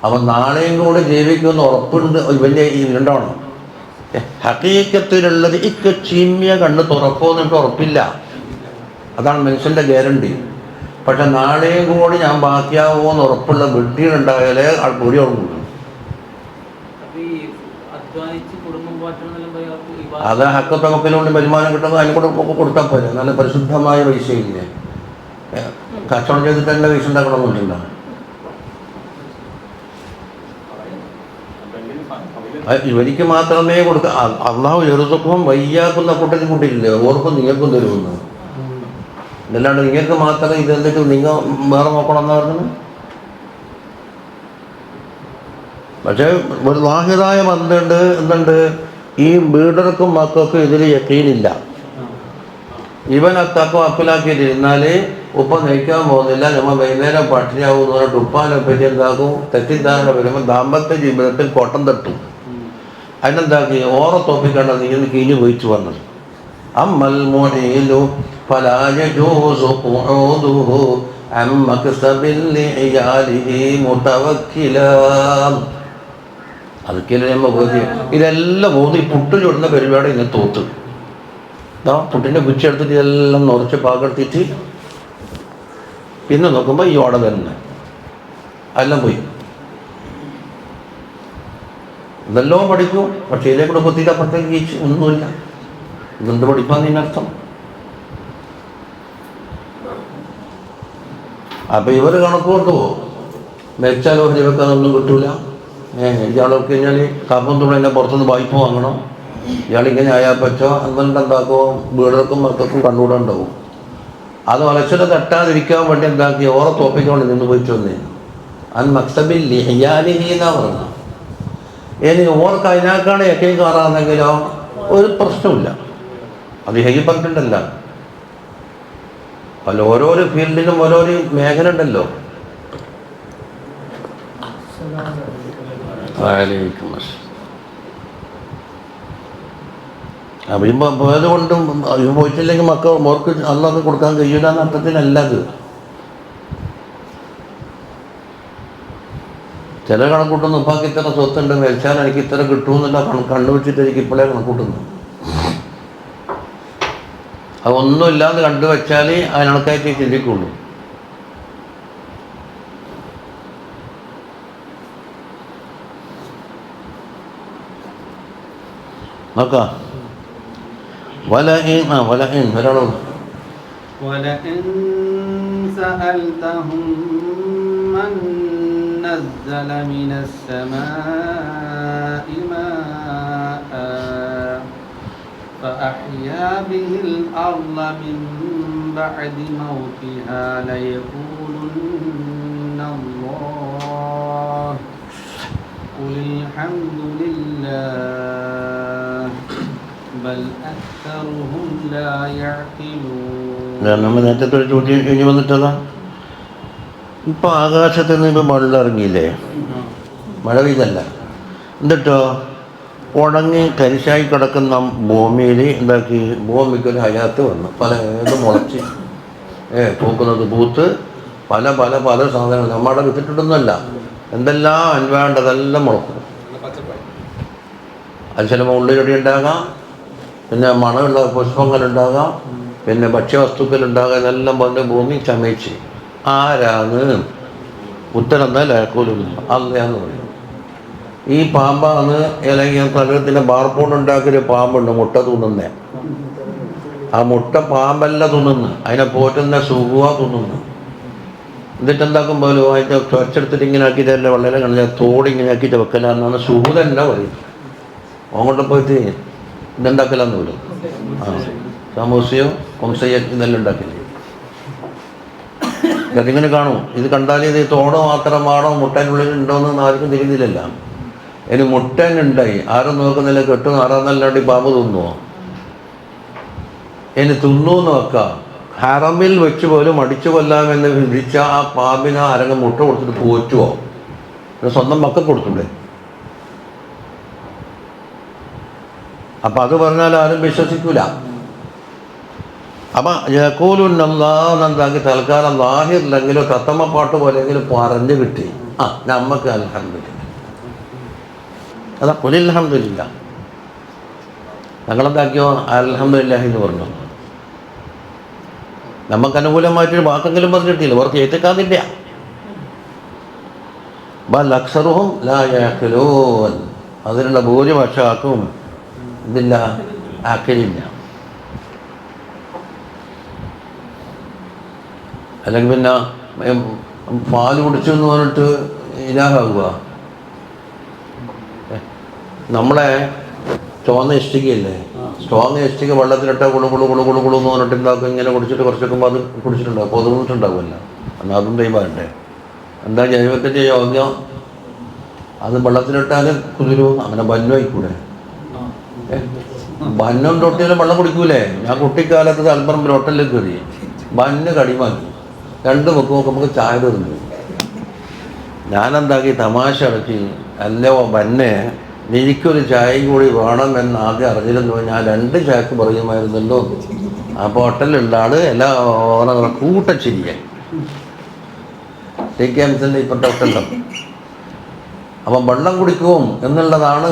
അവൻ നാളെയും കൂടെ ജീവിക്കുമെന്ന് ഉറപ്പുണ്ട്. വലിയ ഉണ്ടാവണം. ഹഖീഖത്തിലുള്ളത് ഇക്ക് ചീമ്മിയ കണ്ണ് തുറക്കുമെന്ന് എനിക്ക് ഉറപ്പില്ല. അതാണ് മനുഷ്യൻ്റെ ഗ്യാരണ്ടി. പക്ഷെ നാളെയും കൂടി ഞാൻ ബാക്കിയാവുമെന്ന് ഉറപ്പുള്ള വീട്ടിലുണ്ടായാലേ ആൾ കൂടി ഉറങ്ങുള്ളൂ. അത് ഹക്ക് തവക്കലുകൊണ്ട് വരുമാനം കിട്ടുന്നത് അതിന് കൂടെ കൊടുത്താൽ പോലെ. നല്ല പരിശുദ്ധമായ പൈസയില്ലേ. കച്ചവടം ചെയ്തിട്ട് തന്നെ പൈസ ഉണ്ടാക്കണമെന്നില്ല. ഇവർക്ക് മാത്രമേ കൊടുക്ക. അള്ളാഹു ചെറുതപ്പം വയ്യാക്കുന്ന കൂട്ടത്തിൽ കൂട്ടിയില്ലേ ഓർക്കും നിങ്ങൾക്കും തരുമെന്ന്. ഇതല്ലാണ്ട് നിങ്ങൾക്ക് മാത്രമേ ഇതെന്തൊക്കെ നിങ്ങൾ വേറെ നോക്കണം എന്നാ പറഞ്ഞത്. പക്ഷേ ഒരു ലാഹിറായ ബന്ധമുണ്ട്. എന്തുണ്ട്? ഈ വീടർക്കും മക്കൾക്കും ഇതിൽ യക്കീനില്ല. ഇവൻ അത്തക്കം അപ്പിലാക്കിയിട്ടിരുന്നാൽ ഉപ്പ നയിക്കാൻ പോകുന്നില്ല, നമ്മൾ വൈകുന്നേരം പട്ടിണിയാവും എന്ന് പറഞ്ഞിട്ട് ഉപ്പാനെ പറ്റി എന്താക്കും തെറ്റിദ്ധാരണ വരുമ്പോൾ ദാമ്പത്യ ജീവിതത്തിൽ കോട്ടം തട്ടും. അതിനെന്താക്കി ഓറ തോപ്പിക്കേണ്ട നീ കീഞ്ഞു പോയിച്ചു വന്നത്. അമ്മൽ മുഈലു ഫലാ യജൂസു ഖുഊദുഹു അമ്മക്സബിൽ ലിഇയാലിഹി മുതവക്കിലാ. അതൊക്കെയല്ലേ നമ്മൾ ബോധ്യം. ഇതെല്ലാം ബോധം ഈ പുട്ട് ചുടുന്ന പരിപാടി ഇങ്ങനെ തോത്ത് പുട്ടിൻ്റെ കുച്ചെടുത്തിട്ട് ഇതെല്ലാം നിറച്ച് പാകെടുത്തിട്ട് പിന്നെ നോക്കുമ്പോൾ ഈ ഓട തന്നെ എല്ലാം പോയി. ഇതെല്ലാം പഠിക്കും. പക്ഷേ ഇതിലേക്കൂടെ കൊത്തിയിട്ട് അപ്പുറത്തേക്ക് കീച്ച് ഒന്നുമില്ല. ഇതെന്ത് പഠിപ്പാന്നതിനർത്ഥം? അപ്പം ഇവർ കണക്ക് കൊണ്ടുപോകും. മെച്ചാലോ വെക്കാനൊന്നും കിട്ടൂല. ഇയാളൊക്കെ കഴിഞ്ഞാൽ കപ്പം തുണി പുറത്തുനിന്ന് വായ്പ വാങ്ങണം. ഇയാളിങ്ങനെ ആയാൽ പറ്റോ എന്നിട്ട് എന്താക്കുമോ വീടർക്കും മക്കൾക്കും കണ്ടുകൂടാണ്ടാവും. അത് വളച്ചത് തട്ടാതിരിക്കാൻ വേണ്ടി എന്താക്കി ഓറെ തോപ്പിക്കൊണ്ട് നിന്ന് പോയിട്ട് വന്നേ. അൻ മക്സബിൽ ലിഹിയാലിഹി എന്നാ പറഞ്ഞത്. ഇനി ഓർക്ക് അതിനേക്കാണ് എക്കയും കയറാന്നെങ്കിലോ ഒരു പ്രശ്നമില്ല. അത് ഹെയി പറഞ്ഞിട്ടുണ്ടല്ല. അല്ല ഓരോരോ ഫീൽഡിലും ഓരോരോ മേഖല ഉണ്ടല്ലോ. അപ്പം പോയത് കൊണ്ടും പോയിട്ടില്ലെങ്കിൽ മക്കൾ മോർക്ക് അതൊന്നും കൊടുക്കാൻ കഴിയില്ല എന്ന അർത്ഥത്തിനല്ല അത്. ചില കണക്കൂട്ടൊന്നും ഉപ്പാക്ക് ഇത്ര സ്വത്തുണ്ട് വെച്ചാൽ എനിക്ക് ഇത്ര കിട്ടുമെന്നുള്ള കണ്ടുവച്ചിട്ട് എനിക്ക് ഇപ്പോഴേ കണക്കൂട്ടുന്നു. അതൊന്നുമില്ലാന്ന് കണ്ടുവച്ചാൽ അതിനണക്കായിട്ട് ചിന്തിക്കുള്ളൂ. നോക്കാം. ولئن سألتهم من نزل من السماء ماء فأحيا به الأرض من بعد موتها ليقولن الله قل الحمد لله بل أكثرهم لا يعقلون. നമ്മൾ നേരത്തെ ഒരു ചോദ്യം കഴിഞ്ഞ് വന്നിട്ടതാ. ഇപ്പം ആകാശത്ത് നിന്ന് ഇപ്പം വെള്ളം ഇറങ്ങിയില്ലേ? മഴ പെയ്തല്ല. എന്നിട്ടോ ഉണങ്ങി കരിശായി കിടക്കുന്ന ഭൂമിയിൽ എന്താക്കി ഭൂമിക്കൊരു ഹയാത്ത് വന്നു. പല ഏത് മുളച്ച് പൂക്കുന്നത് പൂത്ത് പല പല പല സാധനങ്ങൾ നമ്മുടെ വിത്തിട്ടൊന്നുമല്ല. എന്തെല്ലാം അൻവേണ്ടതെല്ലാം മുളക്കും. അത് ചിലപ്പോൾ ഉള്ളിലൊടി ഉണ്ടാകാം, പിന്നെ മണമുള്ള പുഷ്പങ്ങളുണ്ടാകാം, പിന്നെ ഭക്ഷ്യവസ്തുക്കളുണ്ടാകാം. ഇതെല്ലാം വന്ന് ഭൂമി ചമയിച്ച് ആരാന്ന് ഉത്തരം ലാക്കൂലും അല്ലയെന്ന് പറയും. ഈ പാമ്പാണ് അല്ലെങ്കിൽ പ്രകൃതിൻ്റെ ബാർപ്പോണ്ട് ഉണ്ടാക്കിയൊരു പാമ്പുണ്ട് മുട്ട തിന്നുന്നേ. ആ മുട്ട പാമ്പല്ല തിന്നുന്നു, അതിനെ പോറ്റുന്ന സുഖുവ തിന്നുന്നു. എന്നിട്ട് എന്താക്കുമ്പോലും അതിൻ്റെ ചൊരച്ചെടുത്തിട്ട് ഇങ്ങനെ ആക്കിയിട്ടല്ല വളരെ കണ്ട തോടിങ്ങനെ ആക്കിയിട്ട് വെക്കലാന്നാണ് സുഖു തന്നെ പറയും. അങ്ങോട്ട് പോയിട്ട് ഇതുണ്ടാക്കലാന്ന് പോലും. ആ സമൂസയോ കൊംസയോ ഇതെല്ലാം ഉണ്ടാക്കില്ല. അതിങ്ങനെ കാണും. ഇത് കണ്ടാൽ ഇത് തോട് മാത്രമാണോ മുട്ടനുള്ളിൽ ഉണ്ടോയെന്ന് ആർക്കും തിരിയുന്നില്ലല്ല. ഇനി മുട്ടനുണ്ടായി ആരും നോക്കുന്നില്ല, കെട്ടും ആറാന്നല്ലാണ്ട് പാമ്പ് തിന്നുവോ? ഇനി തിന്നൂന്ന് വെക്കാം. ഹറമിൽ വെച്ച് പോലും അടിച്ചു കൊല്ലാമെന്ന് വിധിച്ച ആ പാമ്പിന് ആരെങ്കിലും മുട്ട കൊടുത്തിട്ട് പോറ്റുവോ? സ്വന്തം മക്കൾ കൊടുത്തൂടെ? അപ്പം അത് പറഞ്ഞാൽ ആരും വിശ്വസിക്കൂല. അപ്പം യഖൂലുന്നല്ലാഹ് എന്താക്കി തൽക്കാലം ലാഹിറിലെങ്കിലും തത്തമ്മപ്പാട്ട് പോലെയെങ്കിലും പറഞ്ഞു കിട്ടി. നമുക്ക് അൽഹംദുലില്ലാ. അതാ ഖുലിൽ അൽഹംദുലില്ലാ. ഞങ്ങളെന്താക്കിയോ അൽഹംദുലില്ലാഹി എന്ന് പറഞ്ഞു. നമുക്ക് അനുകൂലമായിട്ടൊരു വാക്കെങ്കിലും പറഞ്ഞിട്ടില്ല, അവർക്ക് ഏറ്റുക്കാതില്ല. ബൽ അക്സറുഹും ലാ യഅഖിലൂൻ, അതിനുള്ള ഭൂരിപക്ഷമാക്കും ഇതില്ല, ആക്കലില്ല. അല്ലെങ്കിൽ പിന്നെ പാല് കുടിച്ചു എന്ന് പറഞ്ഞിട്ട് ഇലാഹാകുക. നമ്മളെ ചുവന്ന ഇഷ്ടികയില്ലേ, ചുവന്ന ഇഷ്ടിക വെള്ളത്തിലിട്ടാൽ കുളു കുളു കുളു കുളു കുളു എന്ന് പറഞ്ഞിട്ടുണ്ടാക്കും. ഇങ്ങനെ കുടിച്ചിട്ട് കുറച്ചൊക്കെ അത് കുടിച്ചിട്ടുണ്ടാകും, പൊതുന്നിട്ടുണ്ടാകുമല്ല. എന്നാൽ അതും ദൈവമായിട്ടെ എന്താ ജൈവത്തിൻ്റെ യോഗ്യം, അത് വെള്ളത്തിലിട്ടാൽ കുതിരും. അങ്ങനെ ബന്നുമായിക്കൂടെ, ബന്നും തൊട്ടിയാലും വെള്ളം കുടിക്കൂലേ. ഞാൻ കുട്ടിക്കാലത്ത് തലപ്പറമ്പിൽ ഹോട്ടലിൽ കയറി ബന്ന് കടിമാക്കി 2 മുക്ക് നോക്കുമ്പോൾ ചായ തീർന്നു. ഞാനെന്താക്കി തമാശ അടക്കി, അല്ലോ ബന്നെ എനിക്കൊരു ചായയും കൂടി വേണമെന്ന് ആദ്യം അറിഞ്ഞിരുന്നു. ഞാൻ 2 ചായക്ക് പറയുമായിരുന്നല്ലോ. അപ്പോൾ ഹോട്ടലിലുള്ള ആൾ എല്ലാം കൂട്ടച്ചിരിയായി. TKMസിൻ്റെ ഇപ്പോഴത്തെ ഹോട്ടലിലും. അപ്പം വെള്ളം കുടിക്കും എന്നുള്ളതാണ്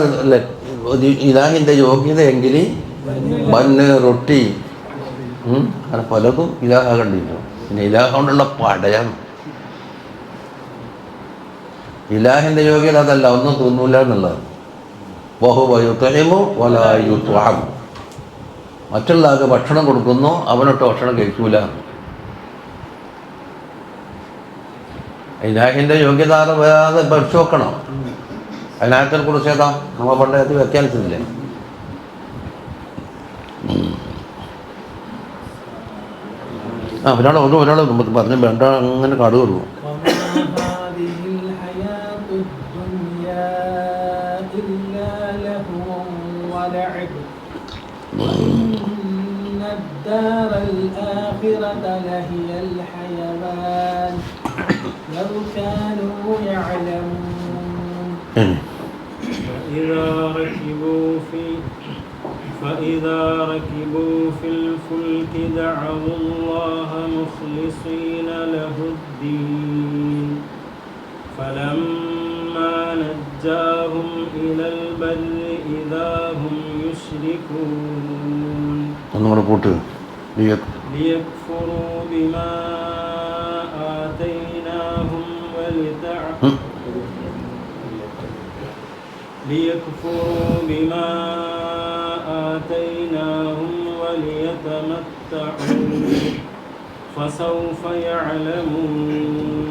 ഇലാഹിൻ്റെ യോഗ്യത എങ്കിൽ ബന്ന് റൊട്ടി അങ്ങനെ പലതും ഇലാഹാകണ്ടില്ല. പിന്നെ ഇലാഹ കൊണ്ടുള്ള പടയാണ്. ഇലാഹിൻ്റെ യോഗ്യത അതല്ല, ഒന്നും തോന്നൂല എന്നുള്ളത്. വഹുവ യുത്ഇമു വലാ യുത്അം, മറ്റുള്ള ആൾക്ക് ഭക്ഷണം കൊടുക്കുന്നു, അവനൊട്ട് ഭക്ഷണം കഴിക്കൂല. ഇലാഹിൻ്റെ യോഗ്യത വേറെ പഠിച്ചു വെക്കണം. അതിനകത്തെ കുറിച്ച് ഏതാ നമ്മൾ പണ്ടത് വ്യാഖ്യാനിച്ചില്ലേ. ഒരാൾ പറഞ്ഞ് വേണ്ട അങ്ങനെ കാട് കൊടുക്കും. فإذا ركبوا في الفلك دعوا الله مخلصين له الدين فلما نجاهم إلى البر إذا هم يشركون ليكفروا بما آتيناهم وليتمتعوا فسوف يعلمون.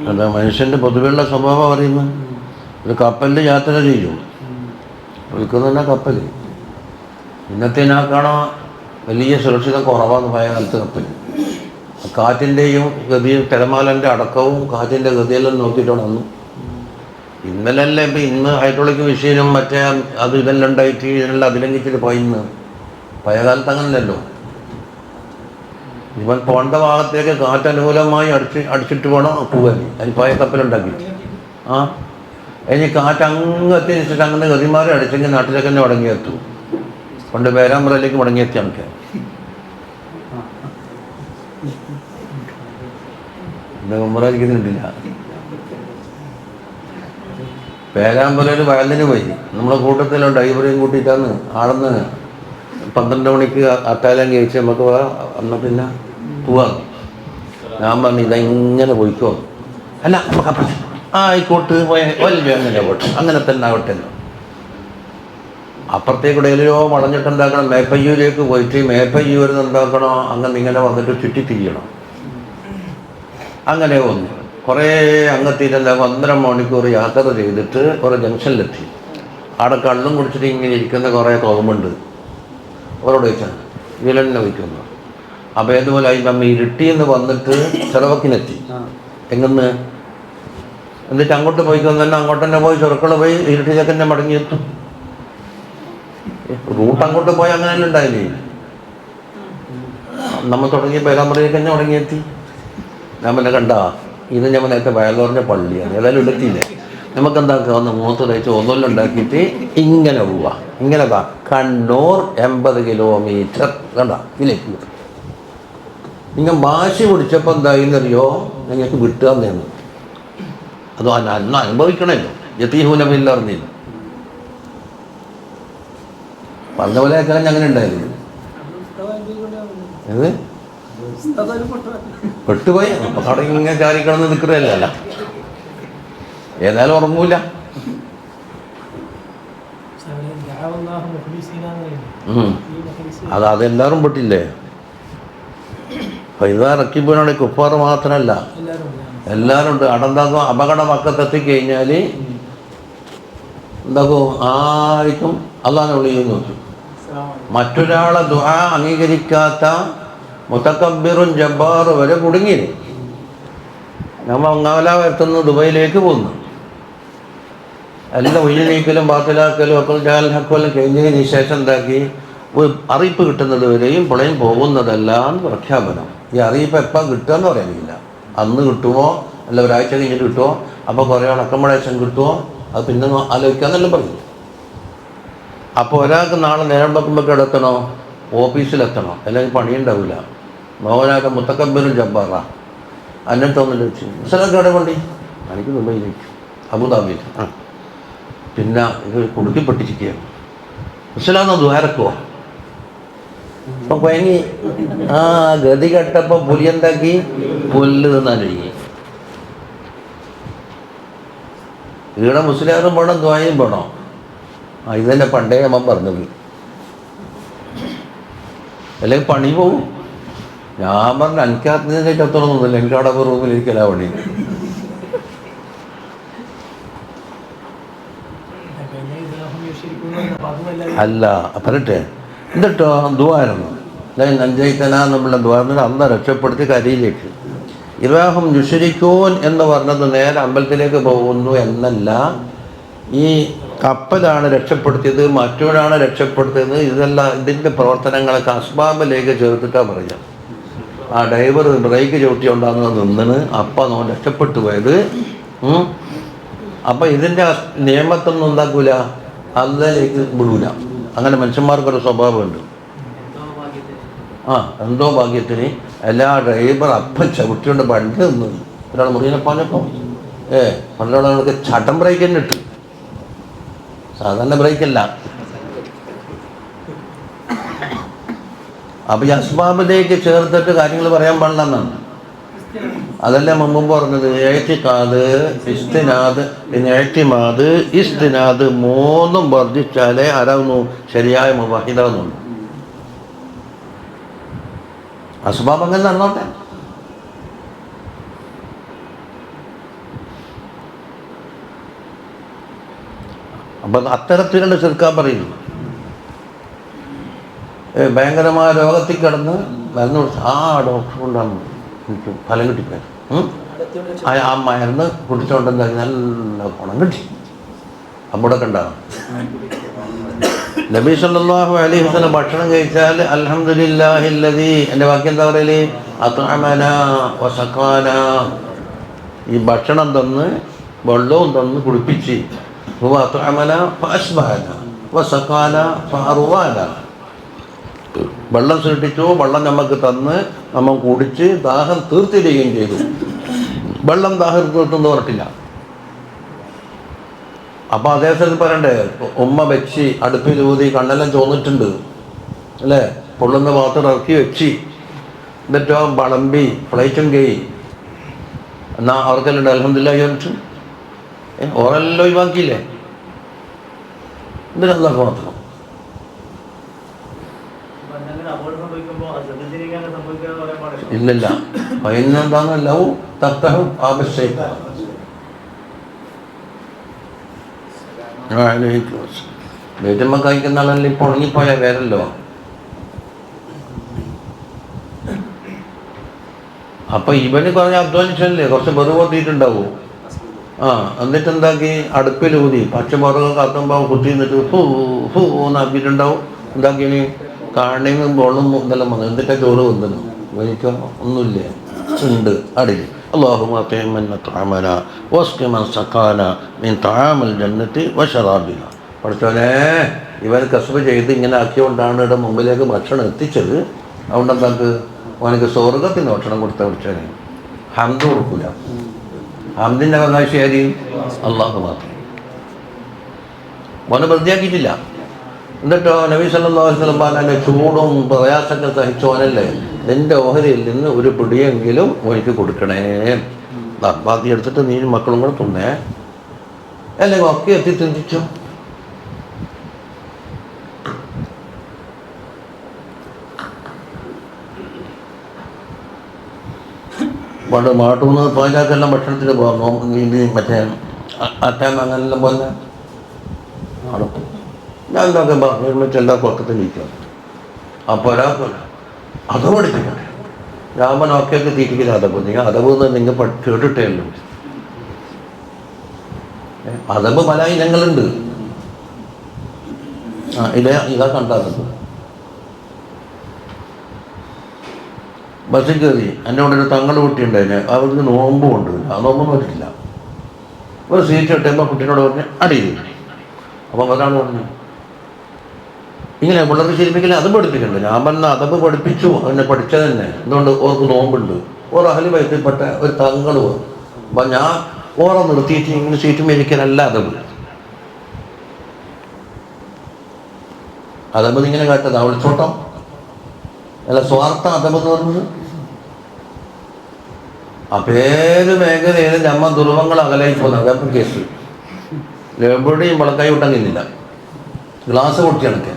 അതാ മനുഷ്യൻ്റെ പൊതുവെയുള്ള സ്വഭാവം പറയുന്നത്. ഒരു കപ്പലിൽ യാത്ര ചെയ്യും, വിൽക്കുന്ന കപ്പൽ. ഇന്നത്തേനാക്കാണോ വലിയ സുരക്ഷിത കുറവാന്ന് പഴയ കാലത്ത് കപ്പൽ. കാറ്റിൻ്റെയും ഗതിയും തിരമാലൻ്റെ അടക്കവും കാറ്റിൻ്റെ ഗതിയെല്ലാം നോക്കിയിട്ടാണ് അന്ന്. ഇന്നലല്ലേ ഇപ്പം ഇന്ന് ഹൈഡ്രോളിക് മെഷീനും മറ്റേ അത് ഇതെല്ലാം ഉണ്ടായിട്ട് ഇതിനെല്ലാം അതിലംഘിച്ചിട്ട് പോയിന്ന്. പഴയ കാലത്ത് അങ്ങനല്ലോ. ഇവൻ പോണ്ട ഭാഗത്തേക്ക് കാറ്റ് അനുകൂലമായി അടിച്ചിട്ട് വേണം പോകാൻ. അതിന് പഴയ കപ്പലുണ്ടാക്കിയിട്ട് ഇനി കാറ്റ് അങ്ങ് എത്തിച്ചിട്ട് അങ്ങനെ ഗതിമാരെ അടിച്ചെങ്കിൽ നാട്ടിലേക്ക് തന്നെ മടങ്ങിയെത്തു. പണ്ട് പേരാമ്പ്രയിലേക്ക് മടങ്ങിയെത്തി നമുക്ക്. ഉമ്മറായിരിക്കുന്നില്ല. പേരാമ്പ്രയിൽ വയലിന് പോയി. നമ്മളെ കൂട്ടത്തിലുള്ള ഡ്രൈവറേയും കൂട്ടിയിട്ടാണ് ആടെന്ന് 12 മണിക്ക് അത്താലം കഴിച്ച് നമുക്ക് അന്ന് പിന്നെ പോവാം. ഞാൻ പറഞ്ഞു ഇതെങ്ങനെ പോയിക്കോ. അല്ല നമുക്ക് ആയിക്കോട്ട് വലിയ അങ്ങനെ പോട്ടെ, അങ്ങനെ തന്നെ ആവട്ടെ. അപ്പുറത്തേക്കൂടെ എതിരോ വളഞ്ഞിട്ട് എന്താക്കണം, മേപ്പയ്യൂരേക്ക് പോയിട്ട് മേപ്പയ്യൂരിൽ നിന്ന് എന്താക്കണോ അങ്ങനെ ഇങ്ങനെ വന്നിട്ട് ചുറ്റി തിരിയണം. അങ്ങനെ വന്നു കുറേ അങ്ങെത്തിയിട്ടെന്താ 1.5 മണിക്കൂർ യാത്ര ചെയ്തിട്ട് കുറേ ജംഗ്ഷനിലെത്തി. അവിടെ കള്ളും കുടിച്ചിട്ട് ഇങ്ങനെ ഇരിക്കുന്ന കുറേ തോമുണ്ട്. അവരോട് ചോദിച്ചാൽ ഇതിലെന്നെ വയ്ക്കുന്നു. അപ്പോൾ ഏതുപോലെ നമ്മ ഇരുട്ടിന്ന് വന്നിട്ട് ചെലവക്കിനെത്തി. എങ്ങനെ എന്നിട്ട് അങ്ങോട്ട് പോയിക്കൊന്നു തന്നെ അങ്ങോട്ട് തന്നെ പോയി ചെറുക്കള പോയി ഇരുട്ടിലേക്ക് തന്നെ മടങ്ങിയെത്തും. റൂട്ട് അങ്ങോട്ട് പോയി അങ്ങനെ തന്നെ ഉണ്ടായില്ലേ. നമ്മൾ തുടങ്ങിയ പേരാമ്പ്രയിലേക്ക് തന്നെ മടങ്ങിയെത്തി. ഞാൻ പിന്നെ കണ്ടാ ഇത് നമ്മൾ നേരത്തെ വയലോറിൻ്റെ പള്ളിയാണ്. ഏതായാലും ഇടത്തില്ലേ നമുക്കെന്താക്കുക, ഒന്ന് മൂത്ത് തയ്ച്ച് ഒന്നുമില്ല ഉണ്ടാക്കിയിട്ട് ഇങ്ങനെ പോവുക. ഇങ്ങനെ കണ്ണൂർ 80 കിലോമീറ്റർ കണ്ട ഇതിലേക്ക്. നിങ്ങൾ വാശി പിടിച്ചപ്പോൾ എന്തായിന്നറിയോ, നിങ്ങൾക്ക് വിട്ടുക തന്നു. അത് അന്ന് അനുഭവിക്കണമല്ലോ. യതീഹൂന അറിഞ്ഞില്ല പറഞ്ഞ പോലെ ആക്കാൻ അങ്ങനെ ഉണ്ടായിരുന്നു. ഏത് പെട്ടുപോയി അപ്പൊ അവിടെ ഇങ്ങനെ ചാരിക്കണമെന്ന് നിൽക്കുന്നതല്ല. ഏതായാലും ഉറങ്ങൂല. അതെല്ലാവരും പെട്ടില്ലേ? ഇതാ റക്കിബിനാണ് കുഫാർ മാത്രമല്ല, എല്ലാവരും ഉണ്ട്. അടന്താക്കും അപകട പക്കത്തെത്തിക്കഴിഞ്ഞാൽ എന്താക്കും? ആർക്കും അള്ളാഹിനെ വിളിക്കുന്നു നോക്കി. മറ്റൊരാളെ ദുആ അംഗീകരിക്കാത്ത മുതകബ്ബിറും ജബ്ബാറും വരെ കുടുങ്ങി. നമ്മൾ അങ്ങാല എത്തുന്ന ദുബൈയിലേക്ക് പോകുന്നു. എല്ലാം ഉയർന്നീക്കലും ബാത്തിലാക്കലും ഒക്കെ ജാലഹക്കലും കഴിഞ്ഞതിന് ശേഷം എന്താക്കി? ഒരു അറിയിപ്പ് കിട്ടുന്നത് വരെയും പ്ലെയിൻ പോകുന്നതല്ല എന്ന് പ്രഖ്യാപനം. ഈ അറിയിപ്പ് എപ്പോൾ കിട്ടുകയെന്ന് പറയാനില്ല. അന്ന് കിട്ടുമോ അല്ല ഒരാഴ്ച കഴിഞ്ഞിട്ട് കിട്ടുമോ, അപ്പോൾ കുറേ ആൾ അക്കോമഡേഷൻ കിട്ടുമോ, അത് പിന്നെ ആലോചിക്കാമെന്നെല്ലാം പറഞ്ഞു. അപ്പോൾ ഒരാൾക്ക് നാളെ നേരം വെക്കുമ്പോൾ എത്തണോ? ഓഫീസിലെത്തണോ, അല്ലെങ്കിൽ പണിയുണ്ടാവില്ല. മോഹനായിട്ട് മുത്തക്കബ്ബിറും ജബ്ബാറാ അന്നത്തോന്നില്ല വെച്ചു. മുസ്ലാക്ക് എവിടെ കൊണ്ടി? എനിക്ക് ദുബൈയിലേക്ക്, അബുദാബിയിൽ. പിന്നെ ഇത് കുടുക്കി പൊട്ടിച്ചിരിക്കുകയാണ്. മുസ്ലാന്ന് ദ്വാരക്കുവോ? അപ്പം കുഴങ്ങി. ഗതി കെട്ടപ്പോൾ പുലിയെന്താക്കി? പുല്ല് തിന്നാൻ കഴിഞ്ഞു. ഈടെ മുസ്ലിയാറും വേണം, ദ്വായും വേണം. ഇതന്നെ പണ്ടേ അമ്മ പറഞ്ഞത്. അല്ലെങ്കിൽ പണി പോവും. ഞാൻ പറഞ്ഞു എനിക്കകത്ത് എത്തണമെന്നില്ല, എനിക്ക് അവിടെ റൂമിലിരിക്കലാ പണി. അല്ല പറയട്ടെ, എന്നിട്ടോ ദ്വാരണം നഞ്ചൈത്തനുള്ള ദ്വാരം അന്ന് രക്ഷപ്പെടുത്തി കരയിലേക്ക്. ഇറാഹും യുഷരിക്കൂൻ എന്ന് പറഞ്ഞത് നേരെ അമ്പലത്തിലേക്ക് പോകുന്നു എന്നല്ല. ഈ കപ്പലാണ് രക്ഷപ്പെടുത്തിയത്, മറ്റൊരാണ് രക്ഷപ്പെടുത്തിയത്. ഇതെല്ലാം ഇതിൻ്റെ പ്രവർത്തനങ്ങളൊക്കെ അസ്ബാബിലേക്ക് ചേർത്തിട്ടാണ് പറയാം. ആ ഡ്രൈവർ ബ്രേക്ക് ചവിട്ടിയുണ്ടാകുന്നത് നിന്നിന് അപ്പം അവൻ രക്ഷപ്പെട്ടു പോയത്. അപ്പം ഇതിൻ്റെ നിയമത്തൊന്നും ഉണ്ടാക്കൂല, അതിലേക്ക് വിടൂല. അങ്ങനെ മനുഷ്യന്മാർക്കൊരു സ്വഭാവമുണ്ട്. എന്തോ ഭാഗ്യത്തിന് എല്ലാ ഡ്രൈവർ അപ്പം ചവിട്ടിയോണ്ട് വണ്ടി നിന്ന് ഒരാൾ മുറിയെ പറഞ്ഞപ്പോൾ പണ്ടൊരാൾക്ക് ചട്ടം ബ്രേക്ക് തന്നെ ഇട്ടു. സാധാരണ ബ്രേക്കല്ല. അപ്പം ഈ അസ്ബാബിലേക്ക് ചേർത്തിട്ട് കാര്യങ്ങൾ പറയാൻ പാടില്ല എന്നാണ്. അതല്ലേ മുമ്പ് പറഞ്ഞത്. ഏറ്റിക്കാത്, ഇസ്തിനാദ്, പിന്നെ ഏറ്റിമാത്, ഇസ്തിനാദ് മൂന്നും വർദ്ധിച്ചാലേ ആരാവുന്നു ശരിയായ മുവഹിദാവുന്നുള്ളൂ. അസ്ബാബ് അങ്ങനെ നടന്നോട്ടെ. അപ്പം അത്തരത്തിലുള്ള ചെറുക്കാൻ പറയുന്നു. ഭയങ്കരമായ രോഗത്തിൽ കിടന്ന് മരുന്ന് കുടിച്ചു. ഡോക്ടർ കൊണ്ടാണ് എനിക്ക് ഫലം കിട്ടിപ്പോയത്. ആ മരുന്ന് കുടിച്ചോണ്ട് എന്താ നല്ല ഗുണം കിട്ടി. അവിടെയൊക്കെ ഉണ്ടാകും. നബി സല്ലല്ലാഹു അലൈഹി വസല്ലം ഭക്ഷണം കഴിച്ചാൽ അൽഹംദുലില്ലാഹില്ലദീ, എൻ്റെ വാക്യം എന്താ പറയല്? അത്അമനാ വസഖാനാ. ഈ ഭക്ഷണം തന്ന് വെള്ളവും തന്ന് കുടിപ്പിച്ച്. ഹുവ അത്അമനാ ഫഅസ്ബഹനാ വസഖാനാ ഫഅർവാനാ. വെള്ളം സൃഷ്ടിച്ചു, വെള്ളം നമുക്ക് തന്ന് നമ്മൾ കുടിച്ച് ദാഹം തീർത്തിരിക്കുകയും ചെയ്തു. വെള്ളം ദാഹം തീർത്തെന്ന് പറഞ്ഞിട്ടില്ല. അപ്പോൾ അതേ സ്ഥലത്ത് പറയണ്ടേ, ഉമ്മ വെച്ച് അടുപ്പിൽ ഊതി കണ്ണെല്ലാം ചോന്നിട്ടുണ്ട് അല്ലേ, പൊള്ളുന്ന പാത്രം ഇറക്കി വെച്ച്, എന്നിട്ടോ വളമ്പി ഫ്ലൈറ്റും കയറി. എന്നാൽ അവർക്കെല്ലാം അൽഹംദുലില്ലാഹി ചോദിച്ചു. ഓരെല്ലാം ഒഴിവാക്കിയില്ലേ? എന്തിനാ മാത്രം? ഇല്ലല്ല, പൈനെന്താന്നല്ലവും തത്തഹും ആവശ്യം. വീട്ടുമ്പ കഴിക്കുന്ന ആളല്ലേ ഇപ്പോൾ ഉണങ്ങിപ്പോയ വേരല്ലോ. അപ്പൊ ഇവന് കുറേ അധ്വാനിച്ചല്ലേ, കുറച്ച് വെറുതെ കൂട്ടിയിട്ടുണ്ടാവും. എന്നിട്ട് എന്താക്കി? അടുപ്പിലൂതി പച്ചമുറക് കത്തുമ്പോൾ കുത്തി നിന്നിട്ട് ഫൂ എന്നാക്കിയിട്ടുണ്ടാവും. എന്താക്കിന് കാണിയും വെള്ളം ഇതെല്ലാം വന്നു. എന്നിട്ടാ ചോറ് വന്നു. എനിക്ക് ഒന്നുമില്ല, ഉണ്ട് അടിയിൽ. اللهم اطعم من اطعمنا واسق من سقانا من طعام الجنة وشرابها. പഠിച്ചോനെ, ഇവൻ കസ്ബ് ചെയ്ത് ഇങ്ങനെ ആക്കിയോണ്ടാണ് ഇവിടെ മുമ്പിലേക്ക് ഭക്ഷണം എത്തിച്ചത്. അതുകൊണ്ട് എന്താക്ക് അവനക്ക് സ്വർഗത്തിന് ഭക്ഷണം കൊടുത്ത പഠിച്ചോനെ ഹംദ് കൊടുക്കൂല. ഹംദിൻ്റെ അവകാശി ആര്? അള്ളാഹു മാത്രം. മോനെ വൃത്തിയാക്കിയിട്ടില്ല. എന്നിട്ടോ നബി സല്ലല്ലാഹു അലൈഹി വസല്ലം പറഞ്ഞ ചൂടും പ്രയാസങ്ങൾ സഹിച്ചോനല്ലേ, നിന്റെ ഓഹരിയിൽ നിന്ന് ഒരു പിടിയെങ്കിലും എനിക്ക് കൊടുക്കണേ. ബാക്കി എടുത്തിട്ട് നീ മക്കളും കൂടെ തിന്നേ, അല്ലെങ്കിൽ ഒക്കെ എത്തി ചിന്തിച്ചു. പണ്ട് മാട്ടൂന്ന് പാചകെല്ലാം ഭക്ഷണത്തിന് പോകാം, ഇത് മറ്റേ അറ്റാൻ അങ്ങനെല്ലാം പോലെ ആണോ. ഞാൻ എന്തൊക്കെ നിർമ്മിച്ച് എല്ലാ കൊക്കത്തിൽ ഇരിക്കും. അപ്പോൾ ഒരാൾക്കല്ല അതവ് പഠിപ്പിക്കട്ടെ. രാമനൊക്കെ തീറ്റിക്കുന്ന അതവ്, നിങ്ങൾ അതവ് എന്ന് നിങ്ങൾ കേട്ടിട്ടേ ഉള്ളൂ. അതവ് പല ഇനങ്ങളുണ്ട്. ഇതാ കണ്ടത്. ബസ്സിൽ കയറി എൻ്റെ കൂടെ ഒരു തങ്ങളുടെ കുട്ടി ഉണ്ടായിന്, അവർക്ക് നോമ്പും ഉണ്ട്. ആ നോമ്പൊന്നും പറ്റില്ല. ഒരു സീറ്റ് കിട്ടുമ്പോൾ കുട്ടീനോട് പറഞ്ഞ് അടിയിൽ. അപ്പം ഒരാൾ പറഞ്ഞു ഇങ്ങനെ പിള്ളേർക്ക് ശീലിപ്പിക്കില്ല, അത് പഠിപ്പിക്കണ്ട. ഞാൻ പറഞ്ഞ അതവ് പഠിപ്പിച്ചു, അവനെ പഠിച്ചത് തന്നെ. എന്തുകൊണ്ട് ഓർക്ക് നോമ്പുണ്ട്. ഓരോ അഹ്ലു ബൈത്തിൽപ്പെട്ട ഒരു തങ്ങൾ വന്നു. അപ്പം ഞാൻ ഓരോ നിർത്തിയിട്ട് ഇങ്ങനെ സീറ്റ് മേടിക്കാനല്ല അതവ്. അതവ് ഇങ്ങനെ കാട്ടത് അവളിച്ചോട്ടം അല്ല, സ്വാർത്ഥ അതവ് എന്ന് പറഞ്ഞത്. അപ്പം ഏത് മേഖലയിലും നമ്മ ദുർവങ്ങൾ അകലായി പോകുന്നത്. അതപ്പം കേസ് എവിടെയും വളക്കായി വിട്ടങ്ങില്ല. ഗ്ലാസ് പൊട്ടി കണക്കെ.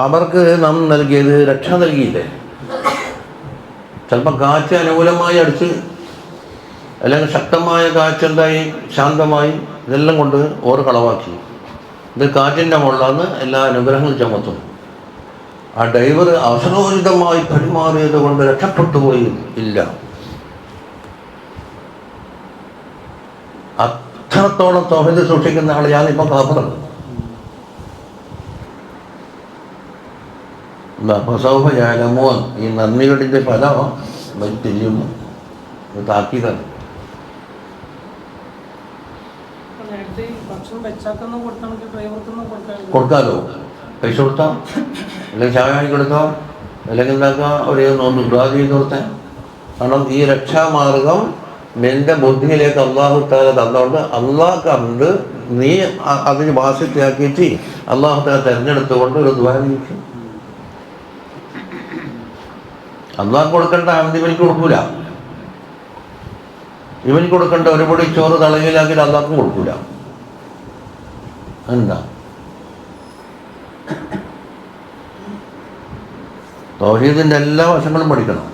അവർക്ക് നാം നൽകിയത് രക്ഷ നൽകിയില്ലേ. ചിലപ്പോൾ കാറ്റ് അനുകൂലമായി അടിച്ച്, അല്ലെങ്കിൽ ശക്തമായ കാറ്റുണ്ടായി ശാന്തമായി, ഇതെല്ലാം കൊണ്ട് ഓർ കളവാക്കി. ഇത് കാറ്റിൻ്റെ മുകളിലാണ് എല്ലാ അനുഗ്രഹങ്ങളും ചുമത്തും. ആ ഡ്രൈവർ അവസരോചിതമായി പെരുമാറിയത് കൊണ്ട് രക്ഷപ്പെട്ടു പോയി ഇല്ല. അത്രത്തോളം തൗഹീദ് സൂക്ഷിക്കുന്ന ആളെയാണ് ഇപ്പം കാഫിറാണ്. ഫസൗഫ യഅലമൂൻ, ഈ നന്ദികളിൻ്റെ ഫലം തിരിയുന്നു. താക്കീതാണ്. കൊടുക്കാലോ, പൈസ കൊടുത്താൽ, അല്ലെങ്കിൽ ചായ വാങ്ങി കൊടുക്കാം, അല്ലെങ്കിൽ എന്താക്കാം ഒരു ദുആ ചെയ്ത് കൊടുത്താൽ. കാരണം ഈ രക്ഷാമാർഗം നിന്റെ ബുദ്ധിയിലേക്ക് അള്ളാഹു തആല തന്നുകൊണ്ട് അള്ളാഹ് കണ്ട് നീ അതിന് വാസിയാക്കിയിട്ട് അള്ളാഹു തആല തിരഞ്ഞെടുത്തുകൊണ്ട് ഒരു ദുആ ചെയ്യിക്കും. അള്ളാഹ് കൊടുക്കേണ്ട ഹംദ് ഇവനിക്ക് കൊടുക്കൂല. ഇവനിക്ക് കൊടുക്കേണ്ട ഒരു പൊടി ചോറ് തളയിലാക്കിയിട്ട് അള്ളാഹ്ക്കും കൊടുക്കൂല. എന്താ തൗഹീദിന്റെ എല്ലാ വശങ്ങളും പഠിക്കണം.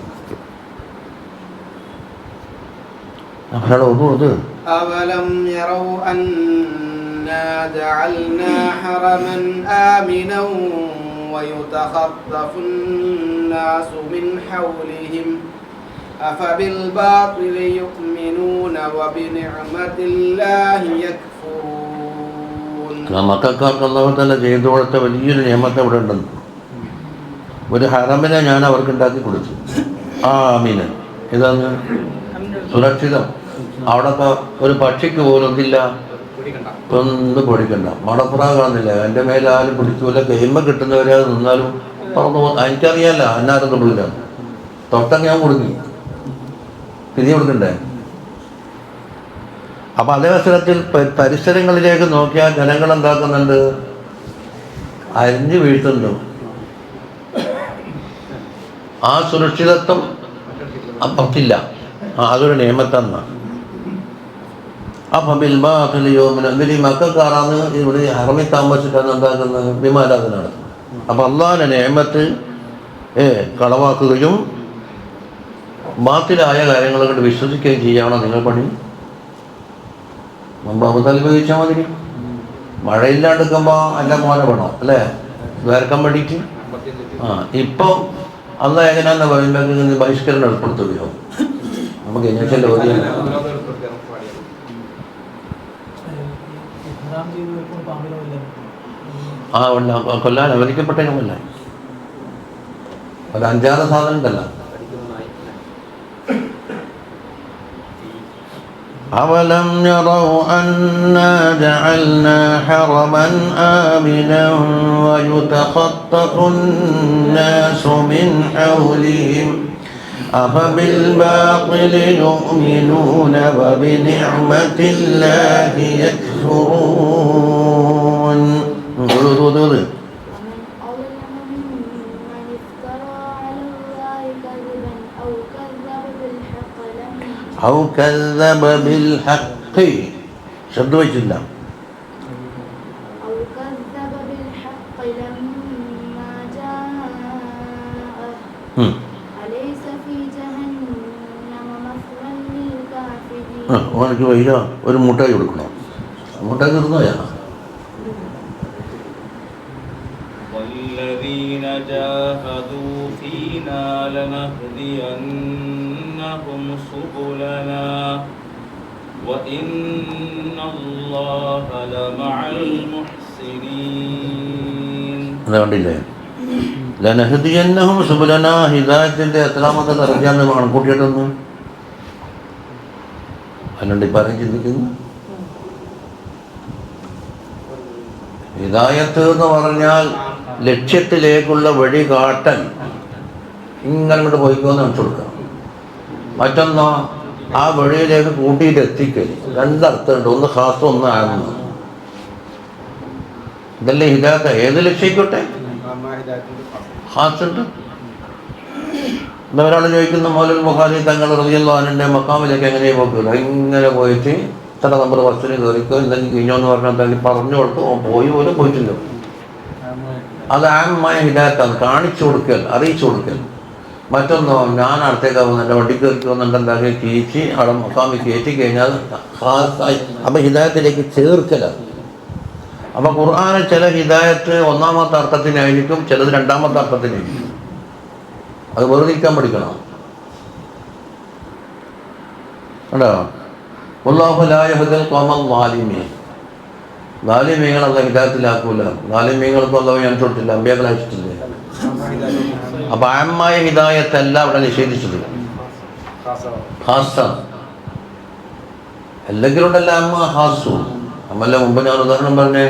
أولم يروا أنا جعلنا حرما آمنا ويتخطف الناس من حولهم أفبالباطل يؤمنون وبنعمة الله يكفرون. മക്കൾക്ക് അല്ലാഹു തആല ചെയ്തു കൊടുത്ത വലിയൊരു നിഅമത്ത് അവിടെ ഉണ്ടെന്ന്. ഒരു ഹറമിനെ ഞാൻ അവർക്ക് ഉണ്ടാക്കി കൊടുത്തു. ആമീൻ, ഇതാണ് സുരക്ഷിതം. അവിടൊക്കെ ഒരു പക്ഷിക്ക് പോലും ഒന്നില്ല, ഒന്നും പൊടിക്കണ്ട. മടപ്പുറ കാണുന്നില്ല, എൻ്റെ മേലെ ആരും പിടിക്കൂല. കെയിമ കിട്ടുന്നവരെ അത് നിന്നാലും പറന്നു പോകും. എനിക്കറിയാമല്ല എന്നാരും തൊടില്ല. തൊട്ടങ്ങ് ഞാൻ കൊടുങ്ങി, തിരിഞ്ഞു കൊടുക്കണ്ടേ. അപ്പം അതേ അവസരത്തിൽ പരിസരങ്ങളിലേക്ക് നോക്കിയാൽ ജനങ്ങൾ എന്താക്കുന്നുണ്ട്, അരിഞ്ഞു വീഴ്ത്തുന്നു. ആ സുരക്ഷിതത്വം അപ്പുറത്തില്ല. അതൊരു നിയമത്താണ്. അപ്പം എന്നിട്ട് ഈ മക്കൾക്കാറാന്ന് ഇവിടെ ഹറമിൽ താമസിച്ചിട്ടാണ് എന്താക്കുന്നത്, വിമാരാധന നടത്തുന്നത്. അപ്പം അള്ളാഹിന്റെ നിയമത്ത് കളവാക്കുകയും ബാത്തിലായ കാര്യങ്ങളെ കൊണ്ട് വിശ്വസിക്കുകയും ചെയ്യാണോ നിങ്ങൾ പണി? മുമ്പ് അബൂതലിബ് ചോദിച്ചാൽ മതി. മഴയില്ലാണ്ടിരിക്കുമ്പോൾ എല്ലാം മോനെ വേണം അല്ലേ, വേർക്കാൻ വേണ്ടിയിട്ട്. ഇപ്പം അന്ന് എങ്ങനെയാന്ന് പറയുമ്പോൾ ബഹിഷ്കരണം ഏർപ്പെടുത്തുകയോ നമുക്ക് എങ്ങനെയല്ലോ കൊല്ലാൻ അവരിക്കപ്പെട്ടതിന് കൊല്ലാൻ ഒരു 5-6 സാധനം ഉണ്ടല്ലോ. أولم يروا أنا جعلنا حرما آمنا ويتخطف الناس من حولهم أفبالباطل يؤمنون وبنعمة الله يكفرون. ومن أظلم ممن افترى على الله كذبا أو كذب بالحق شد وجه الله أو كذب بالحق لما جاءه أليس في جهنم مثوى للكافرين. അവനക്ക് വൈക ഒരു മുട്ടായി കൊടുക്കണം. മുട്ടായി തീർന്നോയാ? والذين جاهدوا فينا لنهدينهم سبلنا وإن الله لمع المحسنين. അത് കണ്ടില്ലേ? ലനഹദിയന്നഹും സുബുലനാ ഹിദായത്തിൻ്റെ എത്രാമത്തെ ദർജയാണ് കണക്കൂട്ടിയിട്ടൊന്ന് അല്ലാണ്ട് ഇപ്പം ചിന്തിക്കുന്നു. ഹിദായത്ത് എന്ന് പറഞ്ഞാൽ ലക്ഷ്യത്തിലേക്കുള്ള വഴി കാട്ടൽ, ഇങ്ങനെ കൊണ്ട് പോയിക്കോന്ന് കാണിച്ചു കൊടുക്കുക. മറ്റൊന്നോ ആ വഴിയിലേക്ക് കൂട്ടിയിട്ട് എത്തിക്കൽ. രണ്ടർത്ഥമുണ്ട്, ഒന്ന് ഖാസ് ഒന്ന് ആകുന്നു. ഇതല്ലേ ഹിദായത്ത്. ഏത് ലക്ഷ്യമായിക്കോട്ടെ ഖാസ് ഉണ്ട്. ഒരാൾ ചോദിക്കുന്ന മൗലവി ബുഖാരി തങ്ങൾ റളിയല്ലാഹു അൻഹുവിന്റെ മഖാമിലേക്ക് എങ്ങനെ പോകില്ല, ഇങ്ങനെ പോയിട്ട് ഇത്ര നമ്പർ ബസ്സിന് കയറിക്കോ എന്തെങ്കിലും കഴിഞ്ഞോ എന്ന് പറഞ്ഞാൽ എന്തെങ്കിലും പറഞ്ഞു കൊടുത്തു. പോയി പോലും പോയിട്ടില്ല. അത് ആമായ ഹിദായത്താണ്, കാണിച്ചു കൊടുക്കൽ, അറിയിച്ചു കൊടുക്കൽ. മറ്റൊന്നോ ഞാൻ അടുത്തേക്ക് പോകുന്നു, എൻ്റെ വണ്ടി കയറിക്ക് വന്നിട്ട് എന്താക്കി കീച്ച് അവിടെ മഖാമി കയറ്റി കഴിഞ്ഞാൽ ഖാസായി. അപ്പം ഹിദായത്തിലേക്ക് ചേർക്കലാണ്. അപ്പം ഖുർആനിൽ ചില ഹിദായത്ത് ഒന്നാമത്തെ അർത്ഥത്തിനായിരിക്കും, ചിലത് രണ്ടാമത്തെ അർത്ഥത്തിനായിരിക്കും. അത് വേർതിരിക്കാൻ പഠിക്കണം കേട്ടോ. വല്ലാഹു ലാ യഹ്ദിൽ ഖൗമൽ ളാലിമീൻ. ളാലിമീങ്ങൾ അല്ലാഹു ഹിദായത്തിലാക്കൂല. ളാലിമീങ്ങൾക്ക് അല്ലാഹു ഞാൻ കൊടുത്തില്ല, അമ്പിയാക്കളെ അയച്ചിട്ടില്ല. അപ്പം ആമായ ഹിദായത്തല്ല അവിടെ നിഷേധിച്ചത്, ഖാസാണ്. എന്തെങ്കിലും ഉണ്ടല്ല അമ്മ ഹാസു. അമ്മല്ല മുമ്പ് ഞാൻ ഉദാഹരണം പറഞ്ഞേ,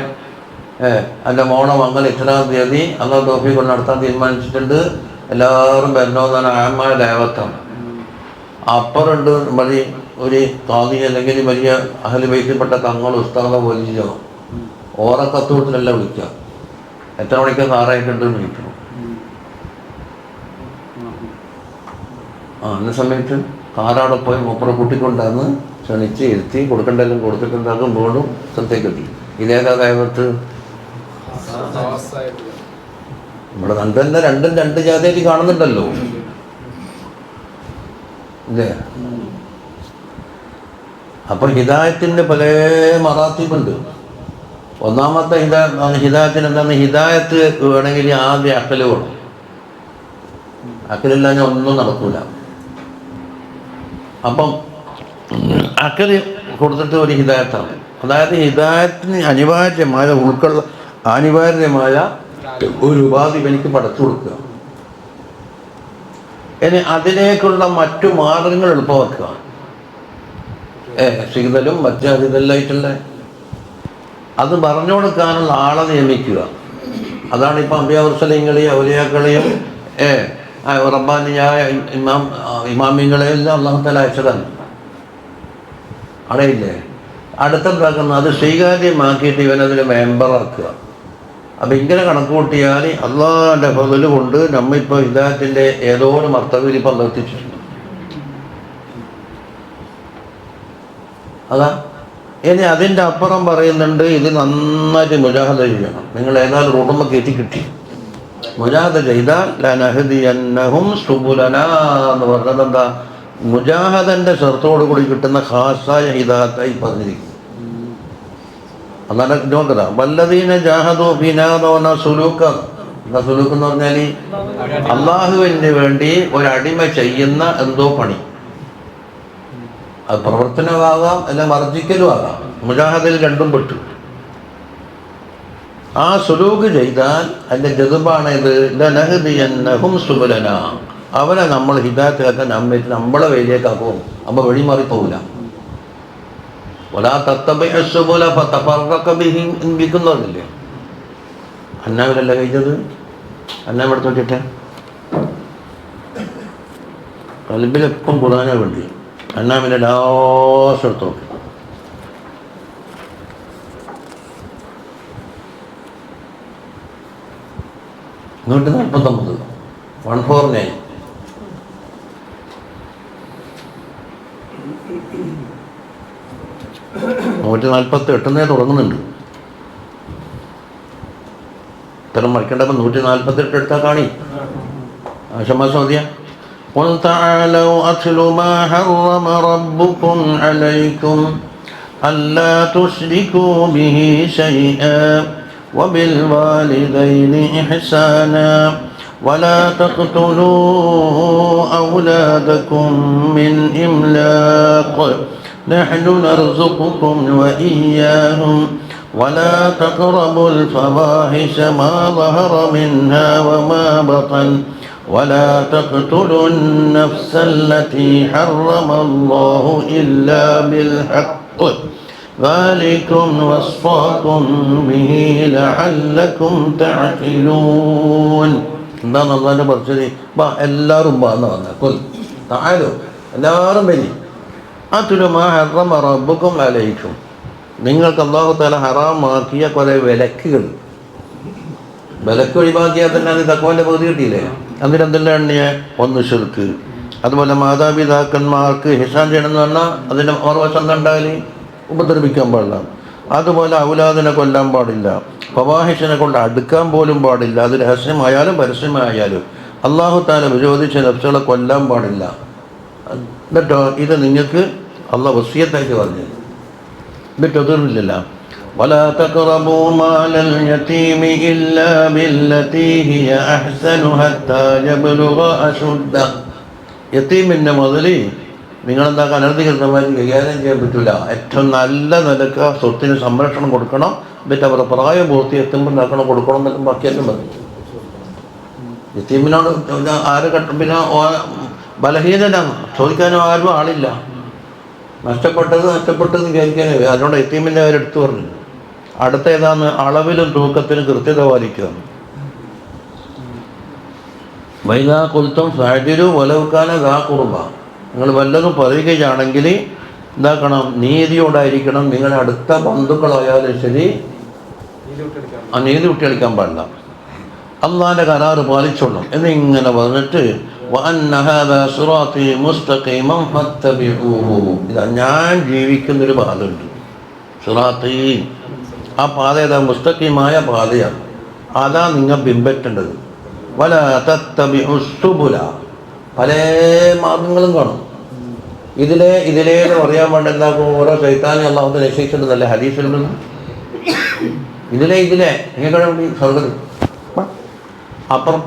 എൻ്റെ മോണം അങ്ങനെ ഇത്രാം തീയതി അള്ളാഹു തൗഫീഖ് കൊണ്ട് നടത്താൻ തീരുമാനിച്ചിട്ടുണ്ട്, എല്ലാവരും വരണമെന്നാണ് ആമായ ദേവത്വം. അപ്പുറമുണ്ട് മതി ഒരു കാതി അല്ലെങ്കിൽ വലിയ അഹ്ലു ബൈത്തിൽപ്പെട്ട തങ്ങൾ ഉസ്താദോ വലിയോ ഓറ കത്തുകൊടുത്തിട്ടല്ല വിളിക്കുക. എത്ര മണിക്കാണ് സാറായിട്ടുണ്ട് വിളിക്കണം. അന്ന സമയത്ത് കാറവിടെ പോയി മൂപ്പറ കൂട്ടിക്കൊണ്ടാന്ന് ക്ഷണിച്ച് ഇരുത്തി കൊടുക്കേണ്ടെല്ലാം കൊടുത്തിട്ടുണ്ടാകും. വീണ്ടും സ്ഥലത്തേക്ക് എത്തി. ഇതേതാ ദൈവത്ത് നമ്മുടെ തന്നെ രണ്ടും രണ്ട് ജാതിയായിട്ട് കാണുന്നുണ്ടല്ലോ ഇല്ലേ? അപ്പം ഹിദായത്തിൻ്റെ പല മറാത്തിബുണ്ട്. ഒന്നാമത്തെ ഹിദായത്തിന് എന്താണ്? ഹിദായത്ത് വേണമെങ്കിൽ ആദ്യം അക്കല് വേണം. അക്കലില്ലാഞ്ഞാൽ ഒന്നും നടക്കൂല. അപ്പം അക്കല് കൊടുത്തിട്ട് ഒരു ഹിദായത്താണ്. അതായത് ഹിദായത്തിന് അനിവാര്യമായ അനിവാര്യമായ ഒരു ഉപാധി എനിക്ക് പടച്ചു കൊടുക്കുക. ഇനി അതിലേക്കുള്ള മറ്റു മാർഗങ്ങൾ എളുപ്പമാക്കുക. ശീതലും മറ്റേ അതിതെല്ലായിട്ടുള്ള അത് പറഞ്ഞു കൊടുക്കാനുള്ള ആളെ നിയമിക്കുക. അതാണ് ഇപ്പം അമ്പിയാ മുർസലീങ്ങളെയും ഔലിയാക്കളെയും റബ്ബാനിയായ ഇമാമിങ്ങളെയും എല്ലാം അല്ലാഹു തആല അയച്ചതാണ്. അടയില്ലേ? അടുത്തെന്താക്കുന്നത്? അത് സ്വീകാര്യമാക്കിയിട്ട് ഇവനതിൽ മെമ്പറാക്കുക. അപ്പം ഇങ്ങനെ കണക്ക് കൂട്ടിയാൽ അള്ളാഹിൻ്റെ ഫضل കൊണ്ട് നമ്മളിപ്പോൾ ഹിദായത്തിൻ്റെ ഏതോ ഒരു മർത്തബയിൽ ഇപ്പം അള്ളാഹു എത്തിച്ചിട്ടുണ്ട്. അതാ. ഇനി അതിൻ്റെ അപ്പുറം പറയുന്നുണ്ട്, ഇത് നന്നായിട്ട് മുജാഹദ ചെയ്യണം. നിങ്ങൾ ഏതായാലും റൂട്ടുമ്പോൾ കയറ്റി കിട്ടി മുജാഹദ ചെയ്താൽ ലനഹദിയന്നഹും സുബുലനാ എന്ന് പറഞ്ഞത് എന്താ? മുജാഹദൻ്റെ ഷർത്തോടു കൂടി കിട്ടുന്ന ഖാസായ ഹിദായത്തായി പറഞ്ഞിരിക്കും. അതാണ് നോക്കതാ. വല്ലദീന ജാഹദു ഫീനാ എന്ന് പറഞ്ഞാൽ സുലൂക്കാണ്. എന്താ സുലൂക്ക് എന്ന് പറഞ്ഞാൽ? അള്ളാഹുവിന് വേണ്ടി ഒരടിമ ചെയ്യുന്ന എന്തോ പണി. അത് പ്രവർത്തനമാകാം, അല്ല വർജിക്കലും ആകാം. മുജാഹദിൽ രണ്ടും പെട്ടു. ആ സുലൂക്ക് ചെയ്താൽ അതിൻ്റെ ജതുബാണ് ഇത്. ലനഹദിയന്നഹും സുബുലനാ. അവനെ നമ്മൾ ഹിദായത്തിലാക്കാൻ നമ്മളെ വഴിയിലേക്കാക്കും. അപ്പോൾ വഴി മാറിപ്പോവില്ല. വലാ തത്തബിഉ സുബുല ഫതഫറഖ ബിക്കും പറഞ്ഞില്ലേ? അന്നാമിലല്ല കഴിഞ്ഞത്. അന്നാം എടുത്ത് നോക്കിയിട്ട് കൽബിലെപ്പം ഖുർആനാ വേണ്ടി. അന്നാമിലെ ലാസ്റ്റ് എടുത്ത് നോക്കി. നൂറ്റി 149 148 തുടങ്ങുന്നുണ്ട്. ഇത്തരം മറിക്കേണ്ടപ്പോൾ 148 എടുത്താൽ കാണി. ആശമാസം മതിയാ. قل تعالوا أتل ما حرم ربكم عليكم ألا تشركوا به شيئا وبالوالدين إحسانا ولا تقتلوا أولادكم من إملاق نحن نرزقكم وإياهم ولا تقربوا الفواحش ما ظهر منها وما بطن ولا تقتلوا النفس التي حرم الله إلا بالحق ذلكم وصاكم به لعلكم تعقلون. എന്താണ് അള്ളാഹുവിൻ്റെ പറഞ്ഞത്? ബാ എല്ലാവരും എന്ന് പറഞ്ഞ കൊൽ താഴോ എല്ലാവരും വരി. അത്ലു മാ ഹറമ റബ്ബുക്കും അലൈക്കും. നിങ്ങൾക്ക് അല്ലാഹു തആല ഹറാമാക്കിയ കുറേ വിലക്കുകൾ. വിലക്ക് ഒഴിവാക്കിയാൽ തന്നെ അത് തഖ്വയുടെ പകുതി കിട്ടിയില്ലേ? അതിലെന്തെല്ലാം എണ്ണിയ? ഒന്ന് ശിർക്ക്, അതുപോലെ മാതാപിതാക്കന്മാർക്ക് ഇഹ്സാൻ ചെയ്യണമെന്ന് പറഞ്ഞാൽ അതിൻ്റെ മറുവശം കണ്ടാൽ ഉപദ്രവിക്കാൻ പാടില്ല. അതുപോലെ ഔലാദിനെ കൊല്ലാൻ പാടില്ല, ഫവാഹിഷിനെ കൊണ്ട് അടുക്കാൻ പോലും പാടില്ല. അത് രഹസ്യമായാലും പരസ്യമായാലും അല്ലാഹു തആല വിരോധിച്ച നഫ്സുകളെ കൊല്ലാൻ പാടില്ല. എന്നിട്ടോ ഇത് നിങ്ങൾക്ക് അള്ളാഹ് വസിയത്തായിട്ട് പറഞ്ഞു. എന്നിട്ട് തീർന്നില്ല. ولا تقربوا مال اليتيم إلا بالتي هي أحسن حتى يبلغ أشده. യതീമിൻ്റെ മുതൽ നിങ്ങളെന്താ അനധികൃതമായി കൈകാര്യം ചെയ്യാൻ പറ്റില്ല. ഏറ്റവും നല്ല നിലക്ക് സ്വത്തിന് സംരക്ഷണം കൊടുക്കണം. എന്നിട്ട് അവരുടെ പ്രായപൂർത്തി എത്തുമ്പോൾ എന്താക്കണം കൊടുക്കണം എന്നൊക്കെ ബാക്കിയെല്ലാം പറഞ്ഞു. യതീമിനോട് ആര് പിന്നെ ബലഹീനനാണ്, ചോദിക്കാനും ആരും ആളില്ല. നഷ്ടപ്പെട്ടത് വിചാരിക്കാനേ അതിനോട് യതീമിൻ്റെ അവരെടുത്തു പറഞ്ഞു. അടുത്ത ഏതാന്ന് അളവിലും തൂക്കത്തിനും കൃത്യത പാലിക്കുക. വൈദാ ഖുൽതും ഫഅദിലു വലൗ കാന ദാ ഖുർബ. നിങ്ങൾ വല്ലതും പറയുകയാണെങ്കിൽ എന്താക്കണം? നീതിയോടായിരിക്കണം. നിങ്ങളുടെ അടുത്ത ബന്ധുക്കളായാലും ശരി നീതി വിട്ടളിക്കാൻ പാടില്ല. അള്ളാഹിൻ്റെ കരാറ് പാലിച്ചോളണം എന്നിങ്ങനെ പറഞ്ഞിട്ട് وأن هذا صراطي مستقيما فاتبعوه. ഇതാ ഞാൻ ജീവിക്കുന്നൊരു പാതയുണ്ട്, സിറാത്തി. ആ പാത ഏതാ? മുസ്തഖീമായ പാതയാണ്. അതാ നിങ്ങൾ പിൻപറ്റേണ്ടത്. വലാ തത്തബിഉ സുബുല. പല മാർഗങ്ങളും കാണും. ഇതിലേ പറയാൻ വേണ്ട എന്താക്കും? ഓരോ ശൈത്താനെ അല്ലാഹു നിശ്ചയിച്ചിട്ടുണ്ടല്ലേ ഹദീസിലുണ്ട്. ഇതിലേ എങ്ങനെ സ്വർഗത്തിൽ അപ്പുറം.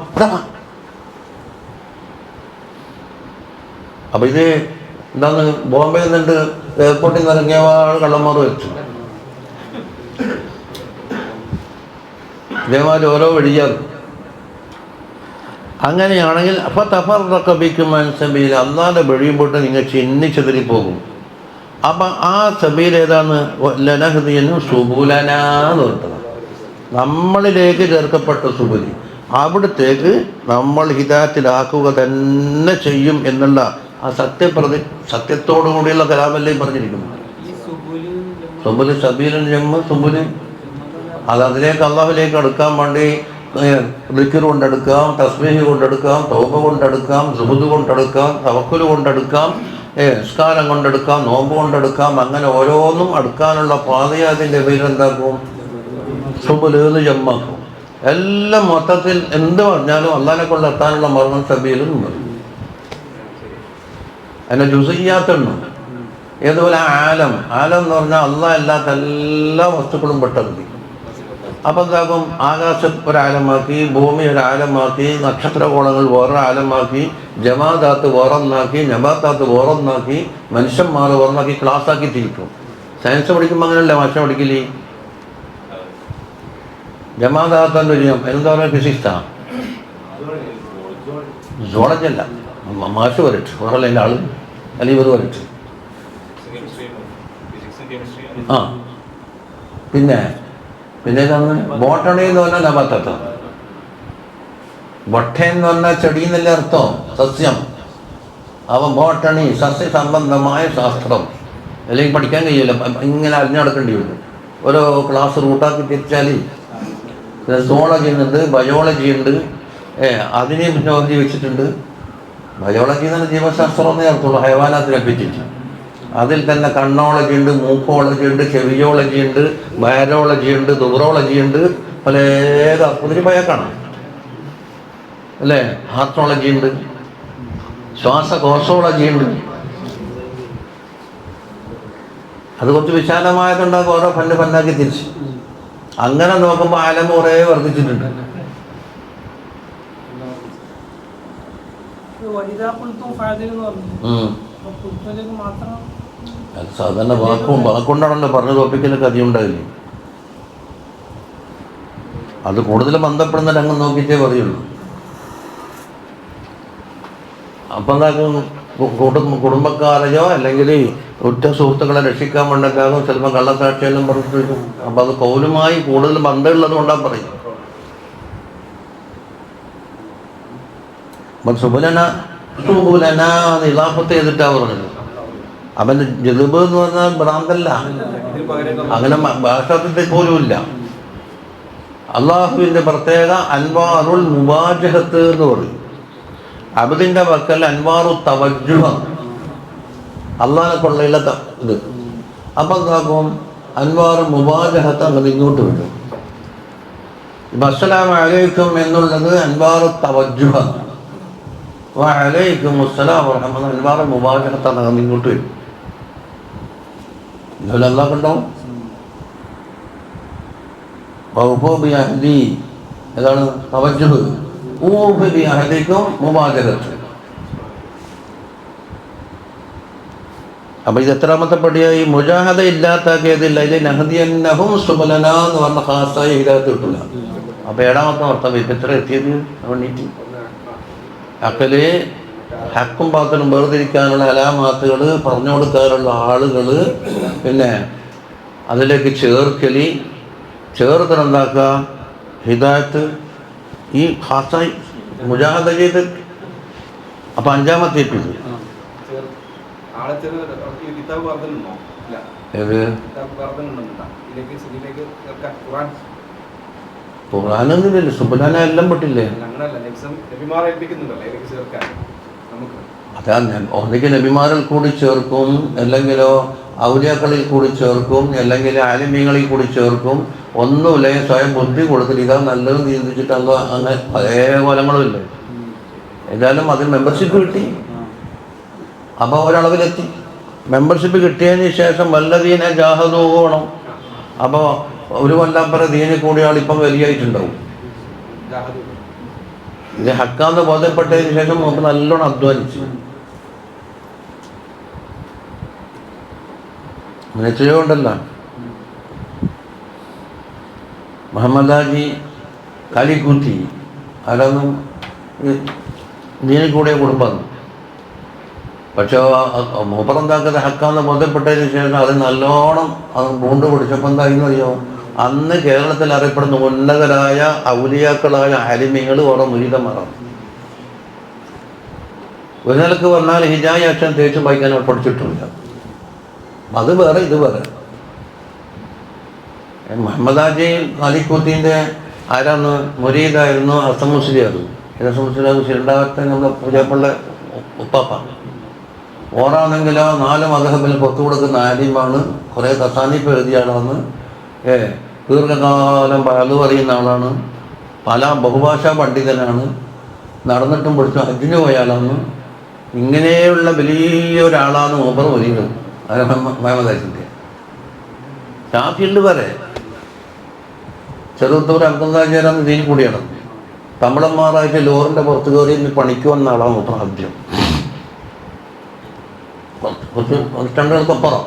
അപ്പം ഇത് എന്താണ്? ബോംബെയിൽ നിന്നിട്ട് എയർപോർട്ടിൽ നിന്ന് ഇറങ്ങിയ കള്ളന്മാർ വെച്ചു. ഇതേമാതിരി ഓരോ വഴിയാണ്. അങ്ങനെയാണെങ്കിൽ അപ്പം തഫറഖ ബിക്കും അൻ സബീൽ. അല്ലാഹുവിൻ്റെ വഴിയും പോയിട്ട് നിങ്ങൾ ചിന്നിച്ചെതിരി പോകും. അപ്പം ആ സബീൽ ഏതാണ്? ലനഹ്ദിയന്നു സുബുലനാന്ന് പറഞ്ഞത്. നമ്മളിലേക്ക് ചേർക്കപ്പെട്ട സുബുലി, അവിടത്തേക്ക് നമ്മൾ ഹിദായത്തിലാക്കുക തന്നെ ചെയ്യും എന്നുള്ള ആ സത്യത്തോടു കൂടിയുള്ള കലാമല്ലേ പറഞ്ഞിരിക്കുന്നു. സുബുല് സബീലൻ ജമ്മ സുബുല്. അതിലേക്ക് അള്ളാഹുലേക്ക് അടുക്കാൻ വേണ്ടി ദിക്ർ കൊണ്ടെടുക്കാം, തസ്ബീഹ് കൊണ്ടെടുക്കാം, തൗബ കൊണ്ടെടുക്കാം, സുഹുദ് കൊണ്ടെടുക്കാം, തവക്കുൽ കൊണ്ടെടുക്കാം, നിസ്കാരം കൊണ്ടെടുക്കാം, നോമ്പ് കൊണ്ടെടുക്കാം. അങ്ങനെ ഓരോന്നും അടുക്കാനുള്ള പാതയെ അതിൻ്റെ പേരെന്താക്കും? സുബുല് എന്ന് ജമ്മാക്കും. എല്ലാം മൊത്തത്തിൽ എന്ത് പറഞ്ഞാലും അള്ളാഹിനെ കൊണ്ട് എത്താനുള്ള മർമ്മം സബീലും പറയും. അതിനെ ജുസിയ്യാത്തുണ്ട്. ഏതുപോലെ ആലം എന്ന് പറഞ്ഞാൽ അള്ളാഹ് അല്ലാത്ത എല്ലാ വസ്തുക്കളും പെട്ടത്. അപ്പം എന്താകും? ആകാശം ഒരാലമാക്കി, ഭൂമി ഒരാലമാക്കി, നക്ഷത്രകോണങ്ങൾ വേറൊരു ആലമാക്കി, ജമാദാത്ത് വേറൊന്നാക്കി, നബാത്താത്ത് വേറൊന്നാക്കി, മനുഷ്യന്മാർ വേറൊന്നാക്കി ക്ലാസ്സാക്കി തിരിക്കും. സയൻസ് പഠിക്കുമ്പോൾ അങ്ങനെയല്ല ഭാഷ പഠിക്കില്ലേ? ജമാദാത്തൻ്റെ ഒരു എന്താ പറയുക? ഫിസിക്സാണ്, സോളജി അല്ല. മാഷ് വരട്ട് വേറല്ല, എൻ്റെ ആള് അല്ലെങ്കിൽ ഇവർ വരട്ട് ആ പിന്നെ ഇതാണ് ബോട്ടണി എന്ന് പറഞ്ഞാൽ നബാത്തത്വം. ബൊട്ട എന്ന് പറഞ്ഞാൽ ചെടി എന്നല്ല അർത്ഥം, സസ്യം. അവൻ ബോട്ടണി സസ്യ സംബന്ധമായ ശാസ്ത്രം. അല്ലെങ്കിൽ പഠിക്കാൻ കഴിയില്ല, ഇങ്ങനെ അരിഞ്ഞു നടക്കേണ്ടി വരും. ഓരോ ക്ലാസ് റൂട്ടാക്കി തിരിച്ചാൽ സോളജി ഉണ്ട്, ബയോളജി ഉണ്ട്, അതിനെ പിന്നെ ഓർജി വെച്ചിട്ടുണ്ട്. ബയോളജി എന്ന് പറഞ്ഞാൽ ജീവശാസ്ത്രം എന്നേ അർത്ഥമുള്ളൂ, ഹൈവാനാത്തിനെ പറ്റിയിട്ട്. അതിൽ തന്നെ കണ്ണോളജി ഉണ്ട്, മൂക്കോളജി ഉണ്ട്, ചെവിയോളജി ഉണ്ട്, വയറോളജി ഉണ്ട്, ദുറോളജി ഉണ്ട്, പല കുതിരി ഭയക്കാണ് അല്ലേ. ഹാർട്ടോളജി ഉണ്ട്, ശ്വാസകോശോളജി ഉണ്ട്. അത് കുറച്ച് വിശാലമായതുണ്ടാകും, ഓരോ പന്നാക്കി തിരിച്ച്. അങ്ങനെ നോക്കുമ്പോൾ ആലം കുറേ വർദ്ധിച്ചിട്ടുണ്ട്. സാധാരണ വാക്കുകൊണ്ടാണല്ലോ പറഞ്ഞു തോപ്പിക്കലൊക്കെ അധികം ഉണ്ടാവില്ലേ. അത് കൂടുതൽ ബന്ധപ്പെടുന്ന രംഗം നോക്കിയിട്ടേ പറയുള്ളൂ. അപ്പം എന്താക്കും, കുടുംബക്കാരെയോ അല്ലെങ്കിൽ ഉറ്റ സുഹൃത്തുക്കളെ രക്ഷിക്കാൻ വേണ്ടിയിട്ടാകും ചിലപ്പോൾ കള്ളസാക്ഷിയെല്ലാം പറഞ്ഞിട്ട് വരും. അപ്പം അത് കൗലുമായി കൂടുതൽ ബന്ധമുള്ളത് കൊണ്ടാണ് പറയും. അപ്പം സുബുലന ഇലാഫത്ത് ചെയ്തിട്ടാണ് പറഞ്ഞത്. അവൻ്റെ ജലുബ് എന്ന് പറഞ്ഞാൽ ഭ്രാന്തല്ല, അങ്ങനെ ഭാഷാർത്ഥത്തിൽ പോലും ഇല്ല. അള്ളാഹുവിൻ്റെ പ്രത്യേക അൻവാറുൽ മുവാജഹത്ത് എന്ന് പറയും. അബദിൻ്റെ വക്കൽ അൻവാറു തവജ്ജുഹ, അള്ളാഹിനെ കൊള്ളയില്ല ഇത്. അപ്പം എന്താക്കും, അൻവാറു മുവാജഹത്ത് അങ്ങനെ ഇങ്ങോട്ട് വരും. അസ്സലാമു അലൈക്കും എന്നുള്ളത് അൻവാറു തവജ്ജുഹ, വഅലൈക്കും അസ്സലാം വറഹ്മത്തുള്ളാഹി, അൻവാറു മുവാജഹത്ത് അങ്ങനെ ഇങ്ങോട്ട് വരും. ഇതുപോലെ അള്ളാഹ് ഉണ്ടാവും. ഏതാണ് തവജ്ജുഹ്, ഊഫിക്കും മുബാജകത്ത്. അപ്പൊ ഇത് എത്രാമത്തെ പടിയായി? മുജാഹദ ഇല്ലാത്താക്കിയതില്ല. ഇത് നഹദിയന്നഹും സുബലന എന്ന് പറഞ്ഞ ഖാസായി ഹിദായത്ത് കിട്ടില്ല. അപ്പൊ ഏഴാമത്തെ അർത്ഥം ഇപ്പം എത്ര എത്തിയത് വേണ്ടിയിട്ട് അക്കല് ഹക്കും പാത്തിനും വേർതിരിക്കാനുള്ള അലാമാത്തുകൾ പറഞ്ഞു കൊടുക്കാനുള്ള ആളുകൾ, പിന്നെ അതിലേക്ക് ചേർത്തിനുണ്ടാക്കുക ഹിദായത്ത്. ഈ ഖാസായി മുജാഹദ ചെയ്ത്. അപ്പം അഞ്ചാമത്തെ എപ്പിത് ഖുർആനൊന്നുമില്ലല്ലോ, സുബലാന എല്ലാം പെട്ടില്ലേ. അതാ ഒന്നെങ്കിൽ നബിമാരിൽ കൂടി ചേർക്കും, അല്ലെങ്കിലോ ഔലിയാക്കളിൽ കൂടി ചേർക്കും, അല്ലെങ്കിൽ ആലിമീങ്ങളിൽ കൂടി ചേർക്കും. ഒന്നുമില്ല, സ്വയം ബുദ്ധി കൊടുത്തിട്ട് ഇതാ നല്ലത് ചിന്തിച്ചിട്ട് അല്ലോ അങ്ങനെ പല കോലങ്ങളും ഇല്ല. ഏതായാലും അതിൽ മെമ്പർഷിപ്പ് കിട്ടി. അപ്പോൾ ഒരളവിലെത്തി. മെമ്പർഷിപ്പ് കിട്ടിയതിന് ശേഷം വല്ലദീന ജാഹദൂ വേണം. അപ്പോൾ ഒരു കൊല്ലപ്പുറം ദീനിൽ കൂടിയ ആളിപ്പം വലിയായിട്ടുണ്ടാവും. ഇത് ഹക്കാന്ന് ബോധ്യപ്പെട്ടതിന് ശേഷം നമുക്ക് നല്ലോണം അധ്വാനിച്ചു. അങ്ങനെ ചെയ്യുകൊണ്ടല്ല. മുഹമ്മദ് ഹാജി കാലിക്കൂത്തി ആരാന്നും ദീനിൽ കൂടിയ കുടുംബം. പക്ഷേ മൂപ്പറെന്താക്കുന്നത് ഹക്കാന്ന് ബോധ്യപ്പെട്ടതിന് ശേഷം അത് നല്ലോണം അത് പൂണ്ട് പിടിച്ചപ്പോൾ എന്തായിരുന്നു അറിയോ? അന്ന് കേരളത്തിൽ അറിയപ്പെടുന്ന ഉന്നതരായ ഔലിയാക്കളായ ആലിമീങ്ങൾ ഓരോ മുരീതന്മാരാണ്. ഒരു നിലക്ക് പറഞ്ഞാൽ ഹിജായി അക്ഷരം തേച്ചും വായിക്കാൻ പഠിച്ചിട്ടില്ല. അത് വേറെ ഇത് വേറെ. മുഹമ്മദ് ഹാജി കാലിക്കൂത്തിൻ്റെ ആരാന്ന് മുരീദായിരുന്നു ഹസൻ മുസ്ലിയായിരുന്നു. ഹസൻ മുസ്ലിയാർ ശിരണ്ടാവത്തെ നമ്മുടെ പൂജാപ്പുള്ള ഉപ്പാപ്പ. ഓറാണെങ്കിലോ 4 മദ്ഹബിൽ പൊത്തു കൊടുക്കുന്ന ആലിമാണ്. കുറേ തസാനീഫ് എഴുതിയ ആളാണ്. ദീർഘകാലം പലതു പറയുന്ന ആളാണ്. പല ബഹുഭാഷാ പണ്ഡിതനാണ്. നടന്നിട്ടും പിടിച്ചും ഹജ്ജിന് പോയ ആളാണ്. ഇങ്ങനെയുള്ള വലിയൊരാളാണ് മൂപ്പർ വലിയത്. മുഹമ്മദ് ഹാജിൻ്റെ ഷാഫിയുണ്ട് വരെ. ചെറുത്തൂർ അബ്ദുല്ലാജാരം ഇതിൽ കൂടിയാണ്. തമിഴന്മാരായിട്ട് ലോറിൻ്റെ പുറത്ത് കയറി പണിക്ക് വന്ന ആളാണ് മൂപ്പർ ആദ്യം. കുറച്ച് പതിറ്റാണ്ടുകൾക്കപ്പുറം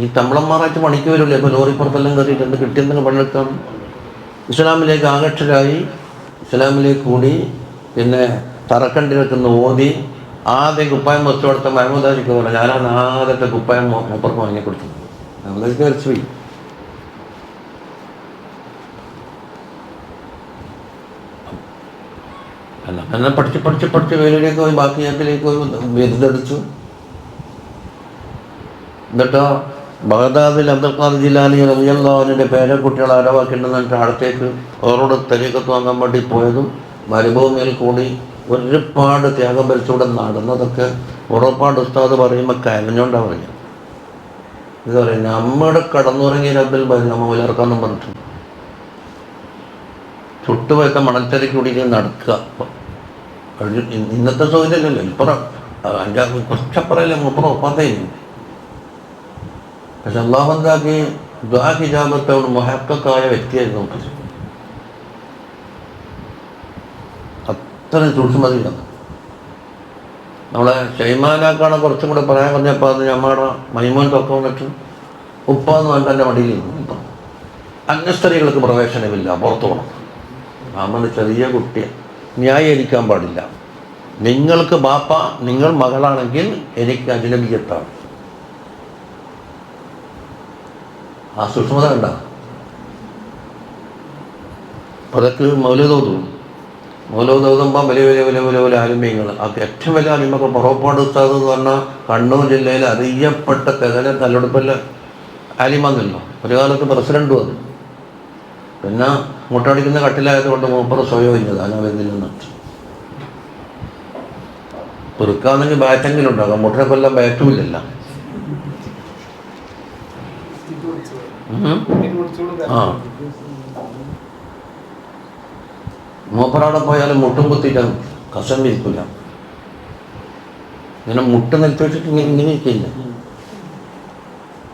ഈ തമിഴന്മാരായിട്ട് പണിക്ക് വരില്ലേ. ഇപ്പോൾ ലോറി പുറത്തെല്ലാം കയറിയിട്ട് എന്ത് കിട്ടിയെന്നൊക്കെ പണിയെടുക്കാം. ഇസ്ലാമിലേക്ക് ആകർഷകരായി, ഇസ്ലാമിലേക്ക് കൂടി, പിന്നെ തറക്കണ്ടിരക്കുന്ന ഓതി ആദ്യം കുപ്പായം വെച്ചു കൊടുത്ത മഹമ്മൂദാജിക്ക് പറഞ്ഞു, ഞാനാണ് ആദ്യത്തെ കുപ്പായം മൂപ്പർക്ക് വാങ്ങി കൊടുത്തത്. മഹമ്മൂദാജിക്ക് മരിച്ചുപോയി. അല്ല അങ്ങനെ പഠിച്ച് വേലിലേക്ക് പോയി, ബാക്കി ഞാക്കിലേക്ക് പോയി ബിരുദടിച്ചു. എന്നിട്ടോ ബഗ്ദാദിൽ അബ്ദുൽ ഖാദിർ ജിലാനി റളിയല്ലാഹുവിന്റെ പേരക്കുട്ടികൾ ആരവാക്കിണ്ടെന്ന് പറഞ്ഞിട്ട് അടുത്തേക്ക് അവരോട് തരീഖത്ത് വാങ്ങാൻ വേണ്ടി പോയതും മരുഭൂമിയിൽ കൂടി ഒരുപാട് ത്യാഗം ഭരിച്ചുകൂടെ നടന്നതൊക്കെ ഉറപ്പാട് ഉസ്താദ് പറയുമ്പോൾ കരഞ്ഞോണ്ടാണ് പറഞ്ഞത്. ഇത് പറയും, നമ്മുടെ കടന്നുറങ്ങിയ റബ്ബിൽ നമ്മൾ ഉയർക്കാന്നും പറഞ്ഞിട്ടുണ്ട്. ചുട്ടുപോയക്ക മണൽത്തരയ്ക്ക് കൂടി നടക്കുക. ഇന്നത്തെ സൗകര്യമല്ലല്ലോ, ഇപ്പുറം കുറച്ചപ്പുറല്ലേ മുപ്പുറം ഒപ്പാത്തേനും. പക്ഷെ അള്ളാഹു എന്താക്കി ദുആ ഹിജാബത്തോട് മുഹഖഖായ വ്യക്തിയായിരുന്നു. അത്ര സൂക്ഷ്മതയാണ്. നമ്മളെ ഷെയ്മാനാക്കാണ് കുറച്ചും കൂടെ പറയാൻ പറഞ്ഞപ്പോൾ അത് നമ്മുടെ മൈമോൻ തൊക്കെ വന്നിട്ട് ഉപ്പാന്ന് പറഞ്ഞിട്ട് എൻ്റെ മടിയിലിരുന്നു. അന്യസ്ത്രീകൾക്ക് പ്രവേശനമില്ല, പുറത്തു പോകണം. നമ്മൾ ചെറിയ കുട്ടിയെ ന്യായീകരിക്കാൻ പാടില്ല. നിങ്ങൾക്ക് ബാപ്പ, നിങ്ങൾ മകളാണെങ്കിൽ എനിക്ക് അജ്നബിയത്താണ്. ആ സൂക്ഷ്മത കണ്ട. അതൊക്കെ മൗലൂദോതുമ്പോൾ വലിയ ആലിമ്യങ്ങൾ. ആ ഏറ്റവും വലിയ ആലിമൊക്കെ പുറപ്പാട് ഉസ്താദ് എന്ന് പറഞ്ഞാൽ കണ്ണൂർ ജില്ലയിൽ അറിയപ്പെട്ട തെകല കല്ലെടുപ്പല്ല ആലിമാന്നല്ലോ. ഒരു കാലത്ത് പ്രസിഡന്റ് വന്നു. പിന്നെ മുട്ടടിക്കുന്ന കട്ടിലായതുകൊണ്ട് മൂപ്പർ സ്വയം കഴിഞ്ഞത് അനാവതിൽ നിന്ന്. പെറുക്കാണെങ്കിൽ ബാറ്റെങ്കിലും ഉണ്ടാകാം, മുട്ടനെ കൊല്ലം ബാറ്റുമില്ലല്ല. ആ മൂപ്പറവിടെ പോയാലും മുട്ടും കുത്തിയിട്ട് കസം വിരിക്കില്ല. ഇങ്ങനെ മുട്ട് നിലത്ത് വെച്ചിട്ട് ഇങ്ങനെ ഇരിക്കില്ല.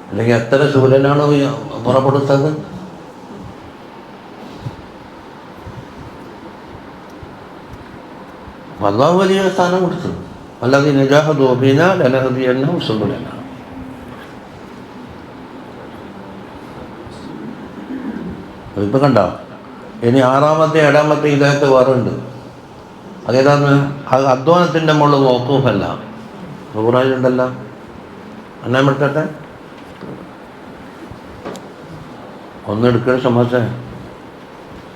അല്ലെങ്കിൽ എത്ര സൂര്യനാണ് പുറപ്പെടുത്തത്. അല്ലാഹു വലിയ സ്ഥാനം കൊടുത്തത്. അല്ലാതെ നജാഹദു ബിനാ ലനഹദിയന്നഹും സുബുലനാ. ഇപ്പം കണ്ടോ, ഇനി 6ാമത്തെ 7ാമത്തെ ഹിദായത്ത് വേറെ ഉണ്ട്. അതേതാന്ന്? അത് അധ്വാനത്തിൻ്റെ മുകളിൽ നോക്കൂഫല്ല. ഖുറാനിലുണ്ടല്ലോ. എന്നാ വിട്ടട്ടെ ഒന്ന് എടുക്കുന്ന സമസ്യ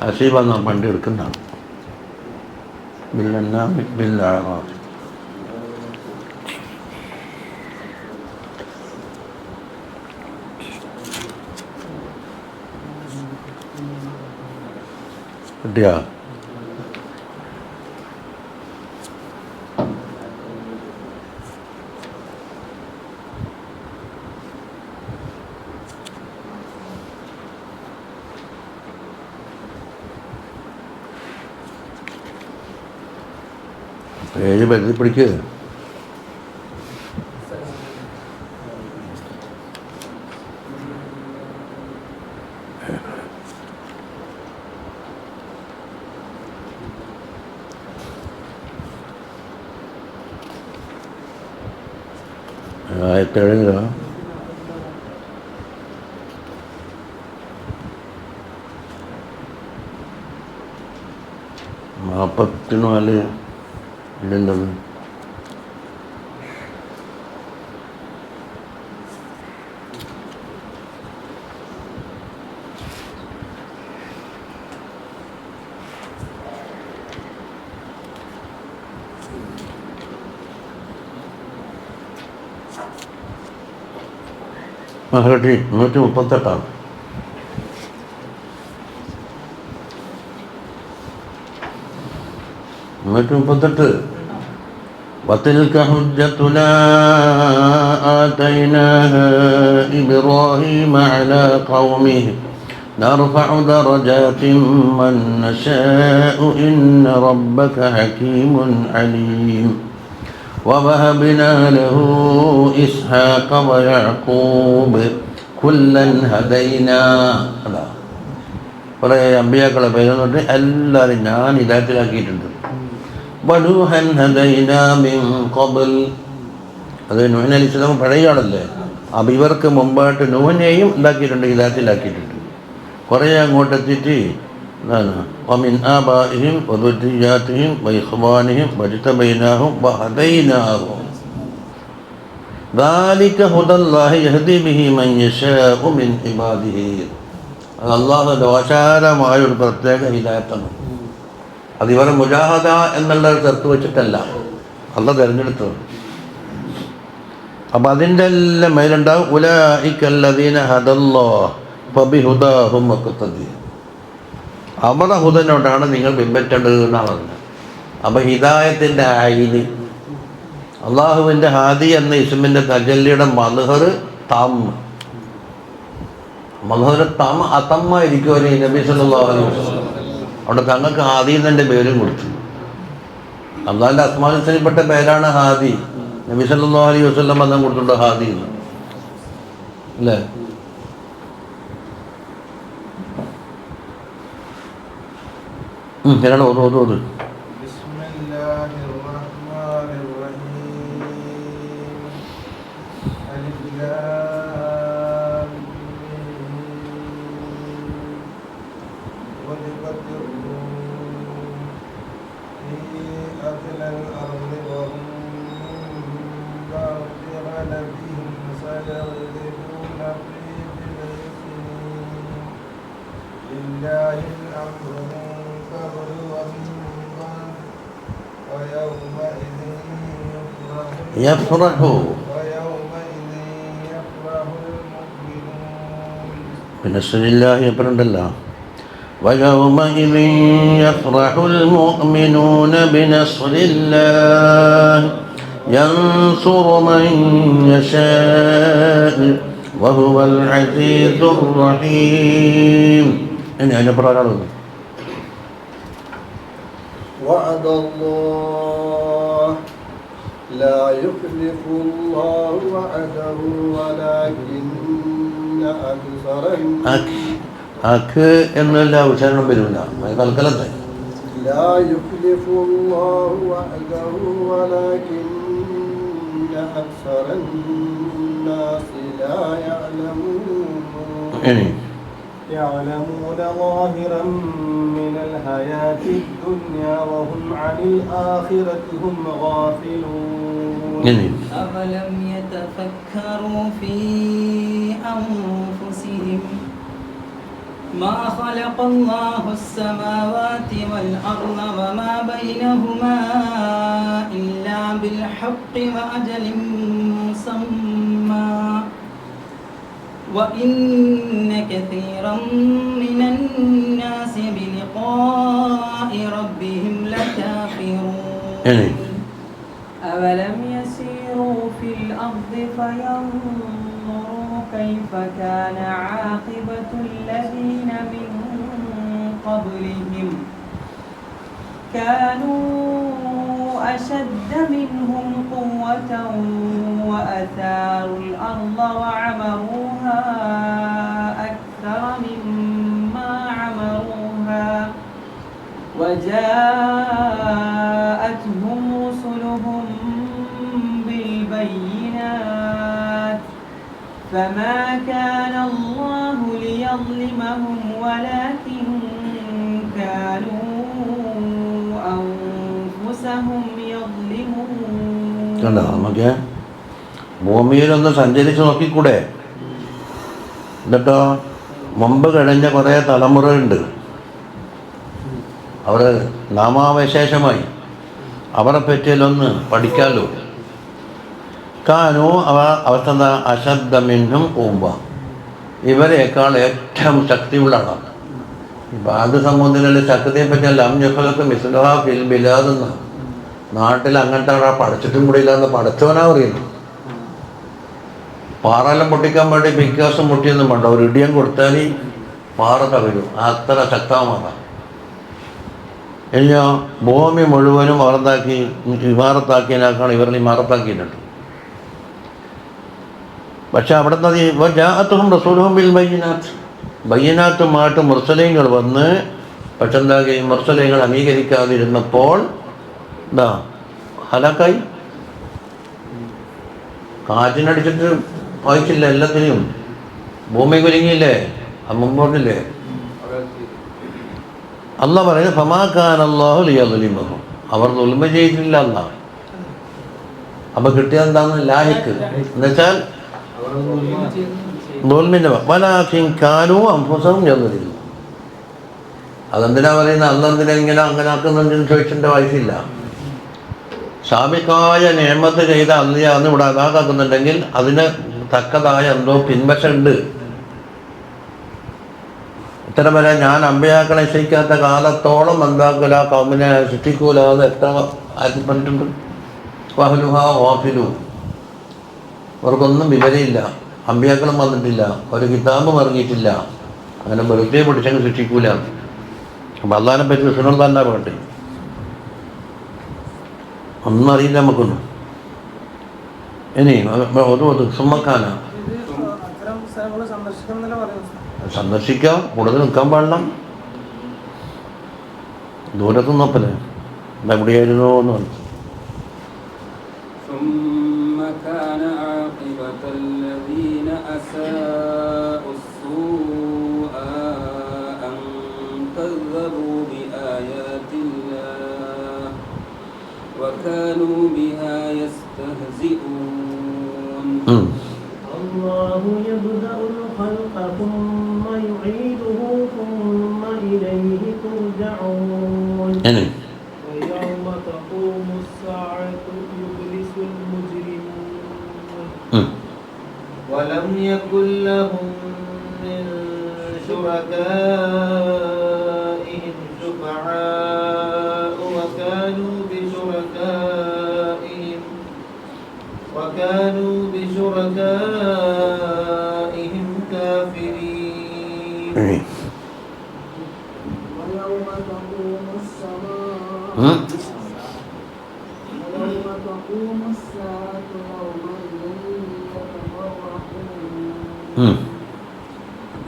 ഹസീബെന്നാ പണ്ട് എടുക്കുന്നതാണ്. കിട്ടിയാ? പേര് പരിധി പിടിക്കുക. ആയത്തെഴുതുക. നാൽപ്പത്തിനാല് ഇല്ലെന്തത്? കേട്ടി 138. وتلك حجتنا آتيناها إبراهيم على قومه نرفع درجات من نشاء إن ربك حكيم عليم ووهبنا له إسحاق ويعقوب كلا هدينا. കുറേ അമ്പിയാക്കളെ പേരെന്നിട്ട് എല്ലാവരും ഞാൻ ഹിദായത്തിലാക്കിയിട്ടുണ്ട്. വനൂഹൻ ഹദൈനാ മിൻ ഖബൽ. അത് നൂഹ് അലൈഹി സ്വലാം പഴയ ആളല്ലേ. അപ്പം ഇവർക്ക് മുമ്പായിട്ട് നൂഹിനെയും ഉണ്ടാക്കിയിട്ടുണ്ട്, ഹിദായത്തിലാക്കിയിട്ടുണ്ട്. കുറേ അങ്ങോട്ടെത്തിയിട്ട് ومن آبائهم وذرياتهم وإخوانهم واجتبيناهم وهديناهم ذلك هدى الله يهدي به من يشاء من عباده. അത് അള്ളാഹുവിൻ്റെ വശാരമായൊരു പ്രത്യേക ഹിദായത്താണ്. അത് ഇവരെ മുജാഹദ എന്നുള്ള ചേർത്ത് വെച്ചിട്ടല്ല, അള്ളാഹ് തിരഞ്ഞെടുത്തത്. അപ്പം അതിൻ്റെ എല്ലാം മേലുണ്ടാവും ഉലൈകല്ലദീന ഹദല്ലാഹ് ഫബിഹുദാഹും മുഖ്തദി. അവരുടെ ഹുദനോടാണ് നിങ്ങൾ പിൻപറ്റേണ്ടത് എന്നാണ് പറഞ്ഞത്. അപ്പം ഹിദായത്തിൻ്റെ ഐന് അള്ളാഹുവിൻ്റെ ഹാദി എന്ന ഇസ്മിൻ്റെ തജല്ലിയുടെ മദ്ഹർ തം, മദ്ഹർ തം അതമ്മായിരിക്കും നബി സല്ലല്ലാഹു അലൈഹി വസല്ലം. അവിടെ തങ്ങൾക്ക് ഹാദി എന്നെ പേരും കൊടുത്തു. അള്ളാഹിൻ്റെ അസ്മാഉൽ ഹുസ്നയിൽപ്പെട്ട പേരാണ് ഹാദി. നബി സല്ലല്ലാഹു അലൈഹി വസല്ലം ബന്ധം കൊടുത്തിട്ടുണ്ട് ഹാദി എന്ന്, അല്ലേ? ശരിയാണ്. ഓത് യഫ്റഹു. ബിനസ്രില്ലാഹി എപ്പോഴുണ്ടല്ലോ ويومئذ يفرح المؤمنون بنصر الله ينصر من يشاء وهو العزيز الرحيم. إني أنا برا وعد الله لا يخلف الله وعده ولكن أكثر എന്നല്ല ഉച്ചാരണം വരില്ല കൽക്കലത്തെ. لا يخلف الله وعده ولكن أكثر الناس لا يعلمون. يعلمون ظاهرا من الحياة الدنيا وهم عن الآخرة هم غافلون. أولم يتفكروا في أنفسهم ما خلق الله السماوات والأرض وما بينهما إلا بالحق وأجل مسمى وإن كثيرا من الناس بلقاء ربهم لكافرون. أولم يسيروا في الأرض فينظروا كيف كان عاقبة الذين من قبلهم كانوا أشد منهم قوة وأثاروا الأرض وعمروها أكثر مما عمروها وجاءتهم رسلهم بالبينات فما كان الله ليظلمهم ولكن كانوا أنفسهم يظلمون. കണ്ടോ, നമുക്ക് ഭൂമിയിലൊന്ന് സഞ്ചരിച്ച് നോക്കിക്കൂടെ? എന്നിട്ടോ മുമ്പ് കഴിഞ്ഞ കുറേ തലമുറയുണ്ട്, അവർ നാമാവശേഷമായി അവരെ പറ്റിയാലൊന്ന് പഠിക്കാമല്ലോ. കാനു അവസ്ഥ എന്താ? അശബ്ദമിന്നും ഊമ്പ, ഇവരെക്കാൾ ഏറ്റവും ശക്തിയുള്ള ആളാണ്. ഇപ്പം അത് സംബന്ധിച്ചുള്ള ശക്തിയെ പറ്റിയല്ല അംജഫലൊക്കെ മിസ്ലഹാ ഫിൽ ബിലാദെന്ന് നാട്ടിൽ അങ്ങനത്തെ ആളെ പഠിച്ചിട്ടും കൂടി ഇല്ലാന്ന് പഠിച്ചവനാ പറയുന്നു. പാറെല്ലാം പൊട്ടിക്കാൻ വേണ്ടി വികാസം പൊട്ടിയൊന്നും വേണ്ട, ഒരു ഇടിയം കൊടുത്താൽ പാറ തകരും, അത്ര ശക്തമാണ്. ഇനിയോ ഭൂമി മുഴുവനും വളർത്താക്കി ഇമാറത്താക്കിയതിനേക്കാൾ ഇവരിൽ ഇമാറത്താക്കിയിട്ടുണ്ട്. പക്ഷെ അവിടുന്ന് ജാഅത്തുഹും റസൂലുഹും ബിൽ ബയ്യിനാത്ത്, ബയ്യിനാത്തുമായിട്ട് മുർസലീങ്ങൾ വന്ന് പക്ഷെ എന്താക്കി മുർസലീങ്ങൾ അംഗീകരിക്കാതിരുന്നപ്പോൾ എന്താ ഹലാക്കായി. കാറ്റിനടിച്ചിട്ട് വായിച്ചില്ല, എല്ലാത്തിനെയും ഭൂമി കുലുങ്ങിയില്ലേ, മുമ്പോട്ടില്ലേ. അള്ളാഹ് പറയുന്നത് ഫമാ കാന അല്ലാഹു ലിയദ്ലിമഹും, അവർ ദുൽമ ചെയ്തിട്ടില്ല എന്നാണ്. അപ്പോൾ കിട്ടിയത് എന്താണ്? ലാഹിക്ക് എന്നുവെച്ചാൽ ദുൽമിൻ്റെ വലാകിൻ കാനൂ അൻഫുസഹും യദ്ലിമൂൻ. അതെന്തിനാ പറയുന്നത്? അന്ന് എന്തിനാ ഇങ്ങനെ അങ്ങനെ ആക്കുന്നുണ്ടെന്ന് ചോദിച്ചതിൻ്റെ ആവശ്യമില്ല. സാബിക്കായ നിഅമത്ത് ചെയ്ത അന്ന് ഇവിടെ അതാക്കുന്നുണ്ടെങ്കിൽ അതിന് തക്കതായ എന്തോ പിൻവശമുണ്ട്. ഇത്തരം വരെ ഞാൻ അമ്പയാക്കളെ ശയിക്കാത്ത കാലത്തോളം എന്താക്കൂല, കൗമിനെ സൃഷ്ടിക്കൂല എന്ന് എത്ര ആരും പറഞ്ഞിട്ടുണ്ട്. വഹലുഹ വാഫിലു, അവർക്കൊന്നും വിവരമില്ല, അമ്പിയാക്കളും വന്നിട്ടില്ല, ഒരു കിതാബും ഇറങ്ങിയിട്ടില്ല, അങ്ങനെ വെറുതെ പിടിച്ചങ്ങ് സൃഷ്ടിക്കൂല. അപ്പം അള്ളാഹിനെ പറ്റി റസൂലുള്ളാഹി തന്നെ പറയട്ടെ, ഒന്നും അറിയില്ല നമുക്കൊന്നും. ഇനി ഒരു സുമ്മക്കാന സന്ദർശിക്കാം, കൂടുതൽ നിൽക്കാൻ പാടില്ല. ദൂരത്ത് നോപ്പല്ലേ എവിടെയായിരുന്നു എന്ന് പറഞ്ഞു. ثم كان عاقبة الذين أساءوا السوء أن كذبوا بآيات الله وكانوا بها يستهزئون. الله يبدأ الخلق ثم يعيده ثم إليه ترجعون. ويوم تقوم الساعة يبلس المجرمون ولم يكن لهم من شركائهم شفعاء وكانوا بشركائهم كافرين. ويوم تقوم الساعة يومئذ يتفرقون.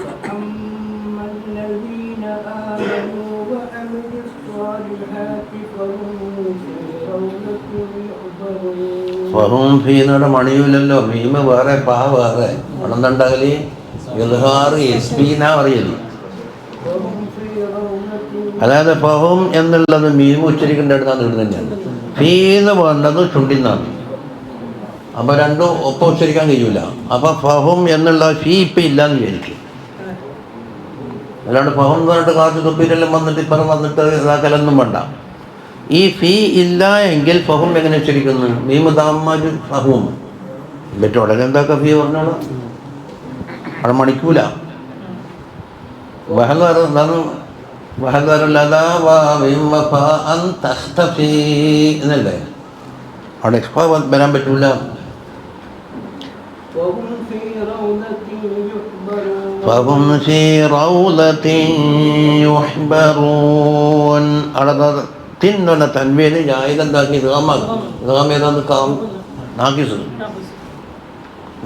فأما الذين آمنوا وعملوا الصالحات ഫഹും ഫീ എന്നോട് മണിയൂലല്ലോ, മീമ വേറെ പാ വേറെ ഉണന്നുണ്ടാകല് ഇൽഹാർ എസ് പി എന്നാ പറയല്. അതായത് ഫഹും എന്നുള്ളത് മീമ ഉച്ചരിക്കേണ്ടതാണ് ഇവിടെ തന്നെയാണ്. ഫീ എന്ന് പറഞ്ഞത് ചുണ്ടിന്നാണ്. അപ്പോൾ രണ്ടും ഒപ്പം ഉച്ചരിക്കാൻ കഴിയൂല. അപ്പോൾ ഫഹും എന്നുള്ള ഫീ ഇപ്പം ഇല്ലയെന്ന് വിചാരിക്കും. അല്ലാണ്ട് ഫഹം എന്ന് പറഞ്ഞിട്ട് കാറ്റ് തുപ്പിയിട്ടെല്ലാം വന്നിട്ട് ഇപ്പം വന്നിട്ട് ഇതാക്കലൊന്നും വേണ്ട. ഈ ഫീ ഇല്ല എങ്കിൽ ഫഹും എങ്ങനെ ഉച്ചരിക്കുന്നു? മീമ് ദാമ്മ ഫഹും ബറ്റ് ഉടനെ എന്താക്കുക ഫീ പറഞ്ഞോളൂ, അവിടെ മണിക്കൂല. എന്നല്ലേ അവിടെ എക്സ്ട്രാ വരാൻ പറ്റൂല. فهم في روضة يحبرون. അവിടെ തിന്നുള്ള തൻവീന് ഞായതെന്താക്കി ഏതാന്ന് നാക്കിസ്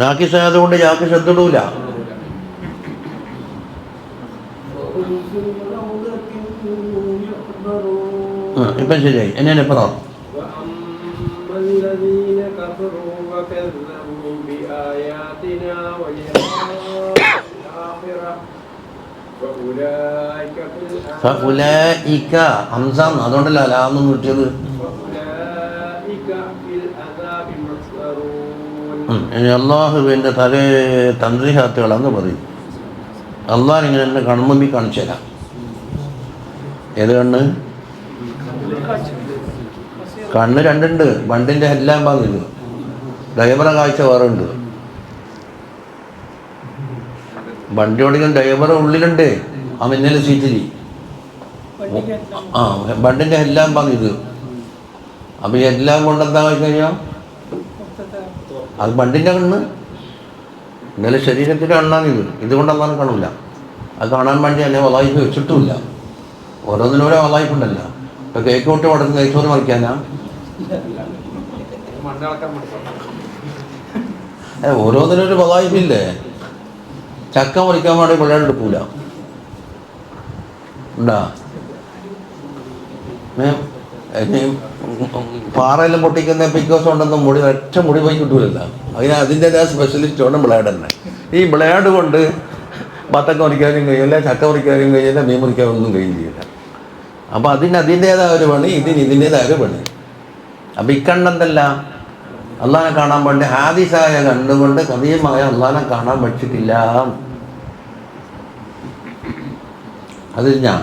നാക്കിസായതുകൊണ്ട് യാക്ക് ശ്രദ്ധിടൂല. ഇപ്പം ശരിയായി. എന്നെ പറ ഹംസാം അതുകൊണ്ടല്ല ലാന്ന് കിട്ടിയത്. ഇനി അള്ളാഹുവിൻ്റെ തലേ തന്ത്രിഹാത്തുകളെന്ന് പറയും. അള്ളാഹ് ഇങ്ങനെ എന്നെ കൺമുമ്പിൽ കാണിച്ചു തരാം. ഏത് കണ്ണ്? കണ്ണ് രണ്ടുണ്ട്. വണ്ടിൻ്റെ എല്ലാം ഭാഗത്ത് ഡ്രൈവറെ കാഴ്ച വേറെ ഉണ്ട്. വണ്ടി ഓടിക്കാൻ ഡ്രൈവറെ ഉള്ളിലുണ്ട്, ആ മിന്നൽ സീറ്റിൽ. ആ വണ്ടിൻ്റെ എല്ലാം ഭാഗത്ത്. അപ്പം എല്ലാം കൊണ്ടെന്താ കഴിഞ്ഞാൽ അത് വണ്ടിൻ്റെ കണ്ണ്. ഇന്നലെ ശരീരത്തിൻ്റെ കണ്ണാണിത്. ഇതുകൊണ്ടൊന്നും കാണില്ല. അത് കാണാൻ വേണ്ടി എന്നെ വലായിപ്പ് വെച്ചിട്ടുമില്ല. ഓരോന്നിനും ഓരോ വലായിപ്പുണ്ടല്ലോ. ഇപ്പം കേക്ക് കൂട്ടി ഉടനെ നെയ്ച്ചോറ് മറിക്കാനാ? ഓരോന്നിനൊരു വലായിപ്പില്ലേ? ചക്ക മറിക്കാൻ വേണ്ടി പിള്ളേർ എടുക്കൂല. ഉണ്ടാ പാറയെല്ലാം പൊട്ടിക്കുന്ന പിക്കോസ് ഉണ്ടെന്നും മുടി ഒറ്റ മുടി പോയി കിട്ടൂലല്ല. അതിൻ്റെതായ സ്പെഷ്യലിസ്റ്റ് ഉണ്ട് ബ്ലേഡ് തന്നെ. ഈ ബ്ലേഡ് കൊണ്ട് ബത്തക്ക മുറിക്കാനും കഴിയില്ല, ചക്ക മുറിക്കാനും കഴിയില്ല, മീൻ മുറിക്കാനൊന്നും കഴിയില്ല. അപ്പോൾ അതിൻ്റേതായ ഒരു പണി, ഇതിൻ്റേതായ ഒരു പണി. അപ്പം ഇക്കണ്ടെന്തല്ല അള്ളാഹനെ കാണാൻ വേണ്ടി ഹാദിസായ കണ്ടുകൊണ്ട് കദീമായ അള്ളാഹനെ കാണാൻ പറ്റിയിട്ടില്ല. അതിൽ ഞാൻ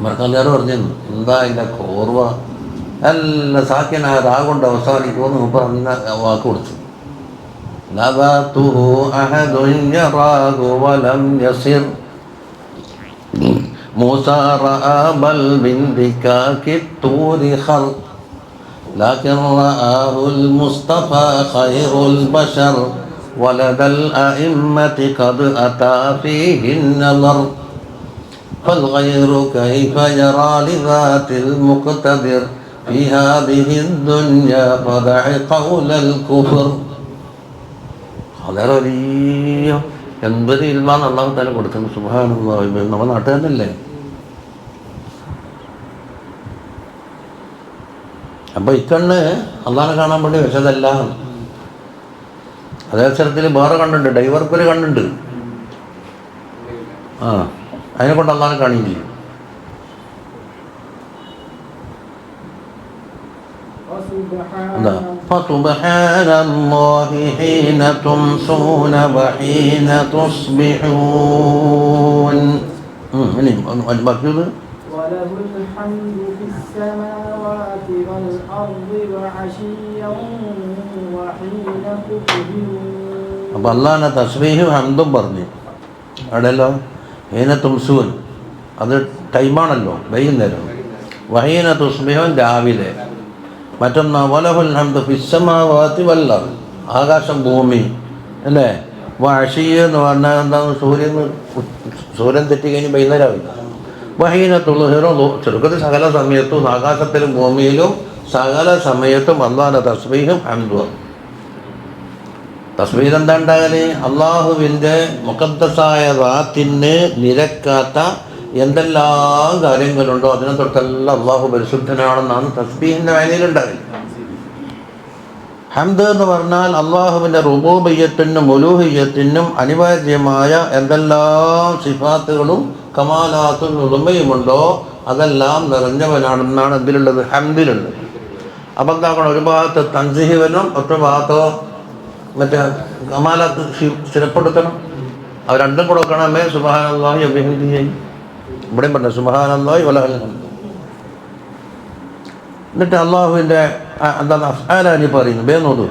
മറക്കാറ് പറഞ്ഞിരുന്നു. എന്താ അതിൻ്റെ കോർവ എല്ലാം സാക്കിനായ കൊണ്ട് അവസാനിക്കുമെന്ന് മുമ്പ് അന്ന വാക്ക് കൊടുത്തു. لكن رآه المصطفى خير البشر ولدى الأئمة قد أتى فيه النظر فالغير كيف يرى لذات المقتدر في هذه الدنيا فدع قول الكفر. വളരെ വലിയ എന്തൊരു ഇൽമാണ് അള്ളാഹു തആല കൊടുക്കുന്നത്. സുബ്ഹാനല്ലാഹ്. നമ്മുടെ നാട്ടുകാരനല്ലേ. അപ്പോൾ ഇക്കണ്ണ് അള്ളാഹനെ കാണാൻ വേണ്ടി വെച്ചതല്ല. അതേ സ്ഥലത്തിൽ വേറെ കണ്ണുണ്ട്, ഡൈവർക്കൊരു കണ്ണുണ്ട്. അതിനെ കൊണ്ട് അള്ളാഹനെ കാണുകയും ചെയ്യും. فسبحان الله حين تمسون وحين تصبحون. وله الحمد في السماوات والأرض وعشيا وحين تظهرون. അപ്പോൾ അള്ളാഹനെ തസ്ബീഹും ഹംദും പറഞ്ഞു അവിടെയല്ലോ. ഹീന തുംസൂൻ അത് ടൈമാണല്ലോ, വൈകുന്നേരം. വഹീന തുസ്ബിഹുൻ രാവിലെ. മറ്റൊന്ന് വലഹുൽ ഹംദു ഫിസ്സമാവാതി വൽ അർദ് ആകാശം ഭൂമി അല്ലേ. വഅശിയ എന്ന് പറഞ്ഞാൽ എന്താണ്? സൂര്യൻ തെറ്റി കഴിഞ്ഞ് വൈകുന്നേരമാവില്ല. വഹീന തുളുഹിറു ചെറുക്കത്തിൽ സകല സമയത്തും ആകാശത്തിലും ഭൂമിയിലും സകല സമയത്തും അള്ളാഹുവിൻ്റെ തസ്ബീഹും ഹംദും. തസ്ബീഹ് എന്താ ഉണ്ടാകല്? അള്ളാഹുവിൻ്റെ മുഖദ്ദസായ ദാത്തിന് നിരക്കാത്ത എന്തെല്ലാം കാര്യങ്ങളുണ്ടോ അതിനെ തൊട്ടെല്ലാം അള്ളാഹു പരിശുദ്ധനാണെന്നാണ് തസ്ബീഹിൻ്റെ വായനയിലുണ്ടാകല്. ഹംദ് എന്ന് പറഞ്ഞാൽ അള്ളാഹുവിൻ്റെ റുബൂബിയ്യത്തിനും ഉലൂഹിയ്യത്തിനും അനിവാര്യമായ എന്തെല്ലാം സിഫാത്തുകളും കമാലാത്തും ഉളുമയുമുണ്ടോ അതെല്ലാം നിറഞ്ഞവനാണെന്നാണ് എന്തിലുള്ളത്? ഹംദിലുള്ളത്. അപ്പം എന്താക്കണം? ഒരു ഭാഗത്ത് തൻസീഹ് വരണം, ഒറ്റ ഭാഗത്തോ മറ്റേ കമാലാത്ത് സ്ഥിരപ്പെടുത്തണം. അത് രണ്ടും കൂടെ വെക്കണമേ. സുബ്ഹാനല്ലാഹി വബിഹംദിഹി ഇവിടെയും പറഞ്ഞു സുബ്ഹാനല്ലാഹി വലഹുൽ ഹംദ്. എന്നിട്ട് അള്ളാഹുവിൻ്റെ എന്താണ് അഫ്ആലാനി പറയുന്നു. വേന്നോതു.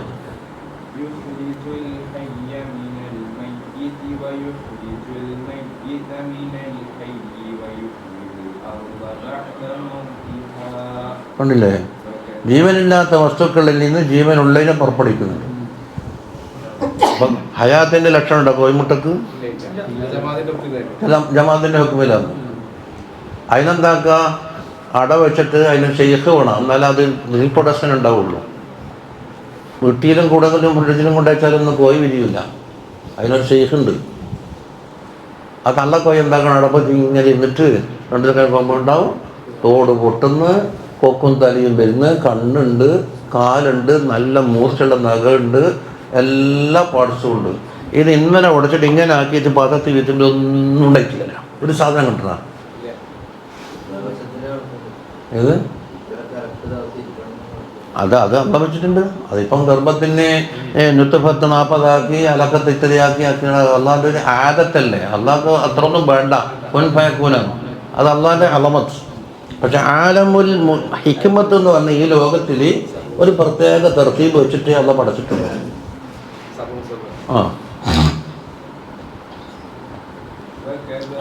കണ്ടില്ലേ? ജീവനില്ലാത്ത വസ്തുക്കളിൽ നിന്ന് ജീവനുള്ളതിനെ പുറപ്പെടുവിക്കുന്നുണ്ട്. അപ്പം ഹയാത്തിൻ്റെ ലക്ഷണം ഉണ്ടോ കോയിമുട്ടക്ക്? ജമാഅത്തിൻ്റെ ഹുക്കുമിലാണ്. അതിനെന്താക്കുക? അട വെച്ചിട്ട് അതിന് ഷെയ്ഖ് വേണം, എന്നാലും അത് റീപ്രൊഡക്ഷൻ ഉണ്ടാവുള്ളൂ. വീട്ടിലും കൂടുതലും ഫ്രിഡ്ജിലും കൊണ്ടുവച്ചാലൊന്നും കോഴി വിരിയില്ല. അതിനൊരു ഷെയ്ഖ് ഉണ്ട്. ആ കള്ളക്കോഴി എന്താക്കണം? അടപ്പത്തി ഇങ്ങനെ ഇരുന്നിട്ട് രണ്ടു കഴിയുമ്പോൾ ഉണ്ടാവും. തോട് പൊട്ടുന്ന്, കൊക്കും തലയും വരുന്ന്, കണ്ണുണ്ട്, കാലുണ്ട്, നല്ല മൂർച്ചയുള്ള നഖമുണ്ട്, എല്ലാ പാർട്സും ഉണ്ട്. ഇത് ഇന്നലെ ഉടച്ചിട്ട് ഇങ്ങനെ ആക്കിയിട്ട് പാത്രത്തിൽ വീട്ടിൽ ഒന്നും ഉണ്ടായിട്ടില്ല. ഒരു സാധനം കിട്ടണ ഇത് അത് അമ്മ വെച്ചിട്ടുണ്ട്. അതിപ്പം ഗർഭത്തിനെ നുത്ഫത്ത് 40 അലക്കത്ത് ഇത്തരയാക്കി അള്ളാഹിൻ്റെ ഒരു ആദത്തല്ലേ. അള്ളാഹ് അത്രയൊന്നും വേണ്ട, പൊൻ ഫയക്കൂനാണ്. അത് അള്ളാഹിൻ്റെ അലമത്ത്. പക്ഷെ ആലമുൽ ഹിക്മത്ത് എന്ന് പറഞ്ഞ ഈ ലോകത്തിൽ ഒരു പ്രത്യേക തർത്തീബ് വെച്ചിട്ട് അള്ളാഹ് പഠിച്ചിട്ടുണ്ട്.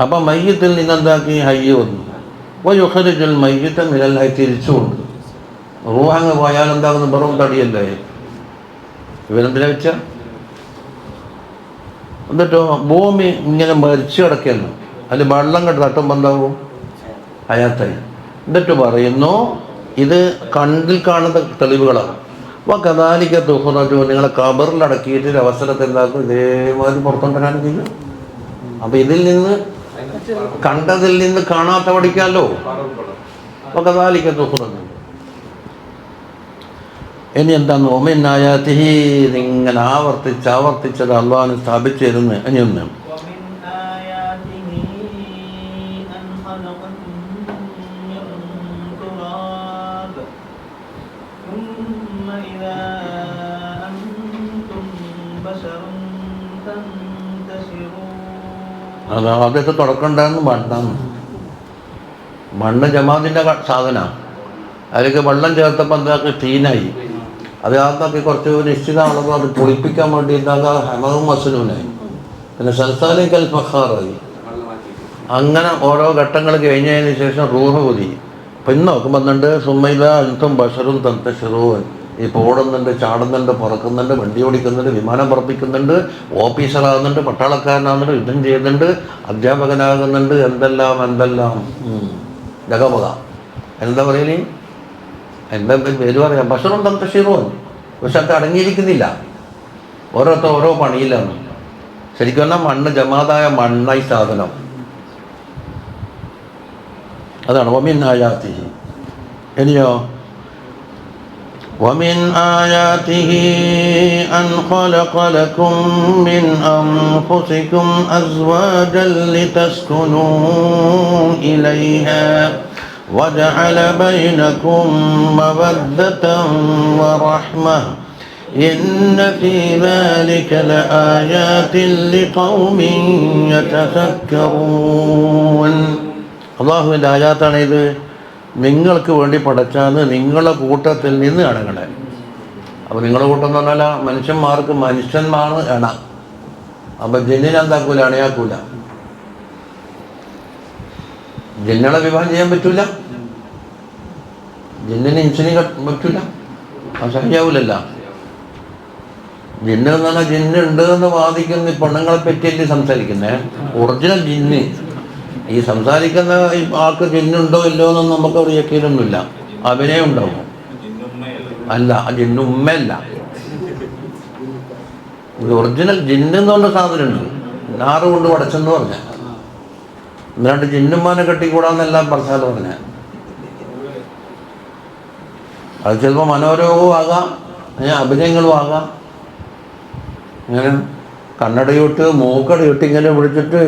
അപ്പം മയ്യത്തിൽ നിന്നെന്താക്കി? ഹയ്യ് വന്നു. വയുഖ്രിജുൽ മയ്യിത മിനൽ ഹയ്യ് തിരിച്ചുകൊണ്ട്. റൂഹങ്ങ് പോയാൽ എന്താകുന്നു? വെറും തടിയല്ലേ. ഇവരെന്തിനാ വെച്ച? എന്നിട്ടോ ഭൂമി ഇങ്ങനെ മരിച്ചു കിടക്കുന്നു. അതിൽ വെള്ളം കണ്ട് തട്ടുമ്പോൾ എന്താവും? ഹയാത്തായി. എന്നിട്ട് പറയുന്നു ഇത് കണ്ണിൽ കാണുന്ന തെളിവുകളാണ്. കദാലിക തുഖ്റജൂൻ നിങ്ങളെ ഖബറിലടക്കിയിട്ട് ഒരു അവസരത്തെ എന്താക്കും? ഇതേമാതിരി പുറത്തുകൊണ്ടുവരാനും ചെയ്യും. അപ്പം ഇതിൽ നിന്ന് കണ്ടതിൽ നിന്ന് കാണാത്ത പഠിക്കാമല്ലോ. കദാലിക തുഖ്റജൂൻ. ഇനി എന്താണ് ഒമിനായാത്തിഹി ഇങ്ങനെ ആവർത്തിച്ചത് അള്ളാഹു സ്ഥാപിച്ചു തരുന്നു. ഇനി ഒന്ന് ومن آياته أن خلقكم من تراب ثم إذا أنتم بشر تنتشرون. അത് ആദ്യത്തെ തുടക്കണ്ടായിരുന്നു മണ്ണ് ജമാദിൻ്റെ സാധനമാണ്. അതിലേക്ക് വെള്ളം ചേർത്തപ്പോൾ എന്താക്കി ടീനായി. അത് ആദ്യമൊക്കെ കുറച്ച് നിശ്ചിത അളവ് അത് പൊളിപ്പിക്കാൻ വേണ്ടി എന്താക്കുക ഹെമവും മസനൂനായി. പിന്നെ സൽസാലിക്കൽ ഫഖാറായി. അങ്ങനെ ഓരോ ഘട്ടങ്ങൾ കഴിഞ്ഞതിന് ശേഷം റൂഹ് പൊതി. അപ്പം ഇന്ന് നോക്കുമ്പോൾ വന്നിട്ട് സുമ്മയില അൻതും ബഷറും തന്തഷറൂൻ. ഇപ്പോൾ ഓടുന്നുണ്ട്, ചാടുന്നുണ്ട്, പറക്കുന്നുണ്ട്, വണ്ടി ഓടിക്കുന്നുണ്ട്, വിമാനം പറപ്പിക്കുന്നുണ്ട്, ഓഫീസറാകുന്നുണ്ട്, പട്ടാളക്കാരനാകുന്നുണ്ട്, യുദ്ധം ചെയ്യുന്നുണ്ട്, അധ്യാപകനാകുന്നുണ്ട്, എന്തെല്ലാം ജഗമക. എന്താ പറയല്? എന്താ പേര് പറയാം? ബഷറും തന്തഷറൂൻ. പക്ഷെ അത് അടങ്ങിയിരിക്കുന്നില്ല. ഓരോരുത്തർ ഓരോ പണിയിലാണ്. ശരിക്കും പറഞ്ഞാൽ മണ്ണ് ജമാതായ മണ്ണായി സാധനം അതാണ്. വമിൻ ആയാത്തിഹി. ഇനിയോ ومن آياته أن خلق لكم من أنفسكم أزواجا لتسكنوا إليها وجعل بينكم مودة ورحمة إن في ذلك لآيات لقوم يتفكرون. അള്ളാഹുവിൻ്റെ ആയാത്താണ് ഇത്. നിങ്ങൾക്ക് വേണ്ടി പടച്ചാന്ന് നിങ്ങളുടെ കൂട്ടത്തിൽ നിന്ന് അടങ്ങണേ. അപ്പോൾ നിങ്ങളുടെ കൂട്ടം എന്ന് പറഞ്ഞാൽ മനുഷ്യന്മാർക്ക് മനുഷ്യന്മാർ എണ. അപ്പം ജിന്നിനെന്താക്കൂല? അണയാക്കൂല. ജിന്നുകളെ വിവാഹം ചെയ്യാൻ പറ്റൂല. ജിന്നിന് ഇൻസിനി പറ്റൂല. അത് ശരിയാവൂലല്ല. ജിന്ന് എന്ന് പറഞ്ഞാൽ ജിന്നുണ്ട് എന്ന് വാദിക്കുന്ന ഈ പെണ്ണുങ്ങളെ പറ്റിയല്ലേ സംസാരിക്കുന്നേ. ഒറിജിനൽ ജിന്ന് ഈ സംസാരിക്കുന്ന ഈ ആൾക്ക് ജിന്നുണ്ടോ ഇല്ലോ എന്നൊന്നും നമുക്ക് ഒരു യക്കീനൊന്നുമില്ല. അഭിനയം ഉണ്ടാവും. അല്ല, ജിന്നുമ്മയല്ല. ഒറിജിനൽ ജിന്ന് എന്ന് പറഞ്ഞ സാധനമുണ്ട്. നാറ് കൊണ്ട് പടച്ചെന്ന് പറഞ്ഞ എന്നിട്ട് ജിന്നുമ്മാനെ കെട്ടിക്കൂടാന്നെല്ലാം പറഞ്ഞാൽ പറഞ്ഞ അത് ചിലപ്പോൾ മനോരോഗവും ആകാം, അഭിനയങ്ങളും ആകാം. ഇങ്ങനെ കണ്ണടയിട്ട് മൂക്കടയിട്ട് ഇങ്ങനെ വിളിച്ചിട്ട്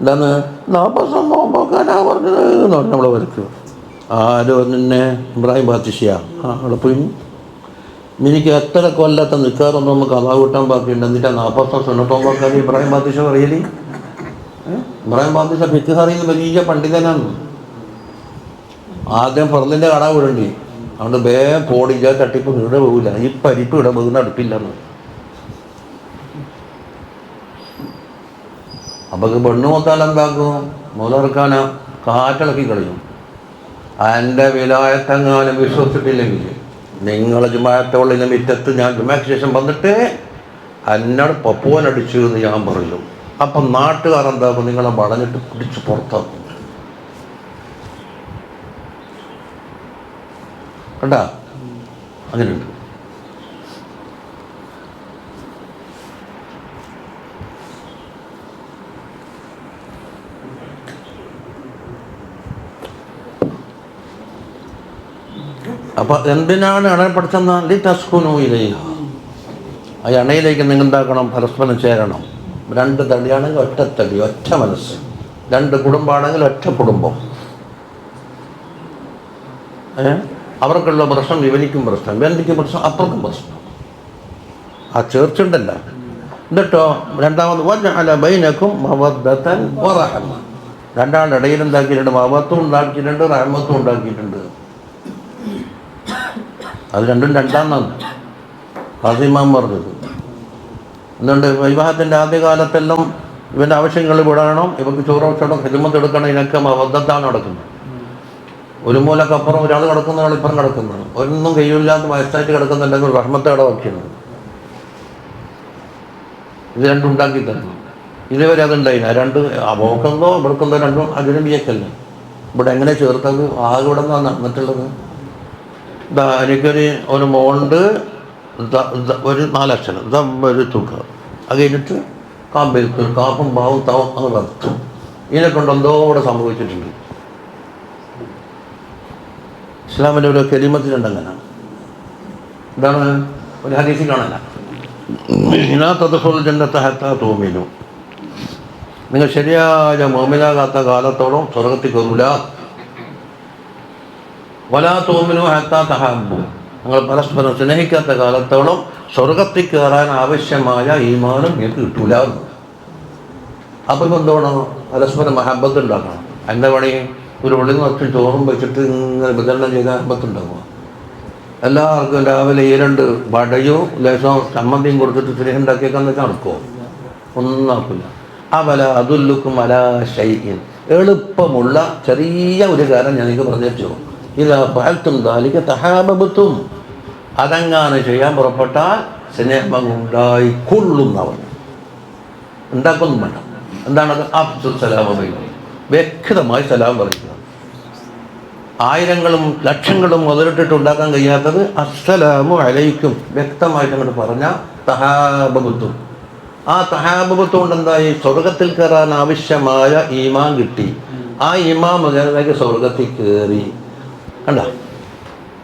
എന്താണ് 40 സംഭവം പോക്കാനാ പറഞ്ഞത് എന്ന് പറഞ്ഞ് നമ്മളെ വരയ്ക്കുക. ആരോ നിന്നെ ഇബ്രാഹിം ബാത്തിഷ്യ അവിടെ പോയി. എനിക്ക് എത്ര കൊല്ലത്തെ നിൽക്കാറൊന്നും നമുക്ക് അതാ കൂട്ടാൻ ബാക്കിയുണ്ട്. എന്നിട്ട് 40 സുന്നത്തോം പോക്കാൻ ഇബ്രാഹിം ബാത്തിഷ പറയല്. ഇബ്രാഹിം ബാത്തിഷ ഫിഖ് അറിയുന്ന വലിയ പണ്ഡിതനാണ്. ആദ്യം ഫർദിൻ്റെ കട വിടണ്ടി. അതുകൊണ്ട് വേഗം പോടില്ല, തട്ടിപ്പ് ഇവിടെ പോകില്ല. ഈ പരിപ്പ് ഇവിടെ പോകുന്ന അടുപ്പില്ലെന്ന്. അപ്പോൾ പെണ്ണ് മൊത്താൽ എന്താക്കും? മുതർക്കാനാ കാറ്റിളക്കി കളിയും. എൻ്റെ വിലായത്തെങ്ങാനും വിശ്വസിച്ചിട്ടില്ലെങ്കിൽ നിങ്ങൾ ജുമായത്തോളിന് മുറ്റത്ത് ഞാൻ ജുമാക്ക് ശേഷം വന്നിട്ട് എന്നോട് പപ്പുവനടിച്ചു എന്ന് ഞാൻ പറയും. അപ്പം നാട്ടുകാരെന്താക്കും? നിങ്ങളെ വളഞ്ഞിട്ട് പിടിച്ച് പുറത്താക്കും. കണ്ടാ? അങ്ങനെയുണ്ട്. അപ്പം എന്തിനാണ് അണ പഠിച്ചെന്നാൽ തസ്കുനൂയിലേഹ. ആ അണയിലേക്ക് നിങ്ങൾ എന്താക്കണം? പരസ്പരം ചേരണം. 2 തടിയാണെങ്കിൽ ഒറ്റ തടി, ഒറ്റ മനസ്സ്. 2 കുടുംബമാണെങ്കിൽ ഒറ്റ കുടുംബം. അവർക്കുള്ള പ്രശ്നം ഇവനിക്കും പ്രശ്നം, ഇവനിക്കും പ്രശ്നം, അപ്പുറക്കും പ്രശ്നം. ആ ചേർച്ചുണ്ടല്ല. എന്നിട്ടോ രണ്ടാമത് വജഅല ബൈനക്കും മവദ്ദതൻ വറഹ്മ. രണ്ടാളുടെ ഇടയിൽ എന്താക്കിയിട്ടുണ്ട്? മവദ്ദത്തും ഉണ്ടാക്കിയിട്ടുണ്ട്, റഹ്മത്തും ഉണ്ടാക്കിയിട്ടുണ്ട്. അത് രണ്ടും രണ്ടാമെന്നാണ് ഖാസിമാൻ പറഞ്ഞത്. എന്തുകൊണ്ട്? വിവാഹത്തിൻ്റെ ആദ്യകാലത്തെല്ലാം ഇവൻ്റെ ആവശ്യങ്ങൾ വിടണം, ഇവർക്ക് ചോറോച്ചോടം ഹിദ്മത്ത് എടുക്കണം. ഇതിനൊക്കെ മവദ്ദത്താണ് നടക്കുന്നത്. ഒരു മൂലക്കപ്പുറം ഒരാൾ കിടക്കുന്ന, ഒരാൾ ഇപ്പുറം കിടക്കുന്നത്. ഒന്നും കയ്യില്ലാത്ത വയസ്സായിട്ട് കിടക്കുന്നുണ്ടെങ്കിൽ റഹ്മത്ത് അവിടെ വയ്ക്കുന്നത്. ഇത് രണ്ടും ഉണ്ടാക്കി തരണം. ഇതുവരെ അതുണ്ടായില്ല. 2 പോക്കുന്നോ ഇവിടുക്കുന്നോ രണ്ടും അജനബിയൊക്കെയല്ല. ഇവിടെ എങ്ങനെ ചേർത്തത്? ആകെ ഇവിടെ നിന്നാണ് നടന്നിട്ടുള്ളത്. എനിക്കൊരു മോണ്ട്, ഒരു 4 അക്ഷരം, ഒരു തുക. അത് കഴിഞ്ഞിട്ട് കാമ്പെഴുത്ത്, കാപ്പും പാവും തവം അത് വറുത്തു. ഇതിനെ കൊണ്ട് എന്തോ ഇവിടെ സംഭവിച്ചിട്ടുണ്ട്. ഇസ്ലാമിൻ്റെ ഒരു കെലിമത്തിലുണ്ട് അങ്ങനെ. എന്താണ് ഒരു ഹദീസിൽ കാണാന ലാ തദ്ഖുലുൽ ജന്നത ഹത്താ തുഅ്മിനു, നിങ്ങൾ ശരിയായ മുഅ്മിനാകാത്ത കാലത്തോളം സ്വർഗത്തിൽ കയറൂല. വലാ തുഅ്മിനു ഹത്താ തഹബ്ബു, നിങ്ങൾ പരസ്പരം സ്നേഹിക്കാത്ത കാലത്തോളം സ്വർഗത്തിൽ കയറാൻ ആവശ്യമായ ഈമാനും നിങ്ങൾക്ക് കിട്ടൂല. അപ്പം ഇപ്പം എന്തുവേണം? പരസ്പരം മഹബത്ത് ഉണ്ടാക്കണം. എന്താ പണി? ഒരു ഉള്ളിൽ നിറച്ച് ചോറും വെച്ചിട്ട് ഇങ്ങനെ വിതരണം ചെയ്ത മഹബത്തുണ്ടാകുക. എല്ലാവർക്കും രാവിലെ 2 വടയും ലേശം ചമ്മന്തിയും കൊടുത്തിട്ട് സ്നേഹം ഉണ്ടാക്കിയേക്കാന്ന് വെച്ചാൽ നടക്കുമോ? ഒന്നും ആക്കില്ല. അവല അതുല്ലുക്കും അല ഷൈഇൻ, എളുപ്പമുള്ള ചെറിയ ഒരു കാര്യം ഞാനിക്ക് പറഞ്ഞു. ഇതാ ഫഅൽതും ദാലിക തഹാബബതും, അതെങ്ങാനും ചെയ്യാൻ പുറപ്പെട്ടാൽ സ്നേഹം ഉണ്ടായിക്കൊള്ളുന്നവൻ. ഉണ്ടാക്കൊന്നും വേണ്ട. എന്താണത്? അഫ്ദു സലാമ ബൈനക്കും, വ്യക്തമായി സലാം പറയുക. ആയിരങ്ങളും ലക്ഷങ്ങളും മുതലിട്ടിട്ട് ഉണ്ടാക്കാൻ കഴിയാത്തത് അസ്സലാമു അലൈക്കും വ്യക്തമായിട്ട് അങ്ങോട്ട് പറഞ്ഞാൽ തഹാബബത്തും. ആ തഹാബബത്ത് കൊണ്ട് എന്തായി? സ്വർഗത്തിൽ കയറാൻ ആവശ്യമായ ഈമാൻ കിട്ടി. ആ ഈമാൻ മുഖേനയ്ക്ക് സ്വർഗത്തിൽ കയറി. കണ്ട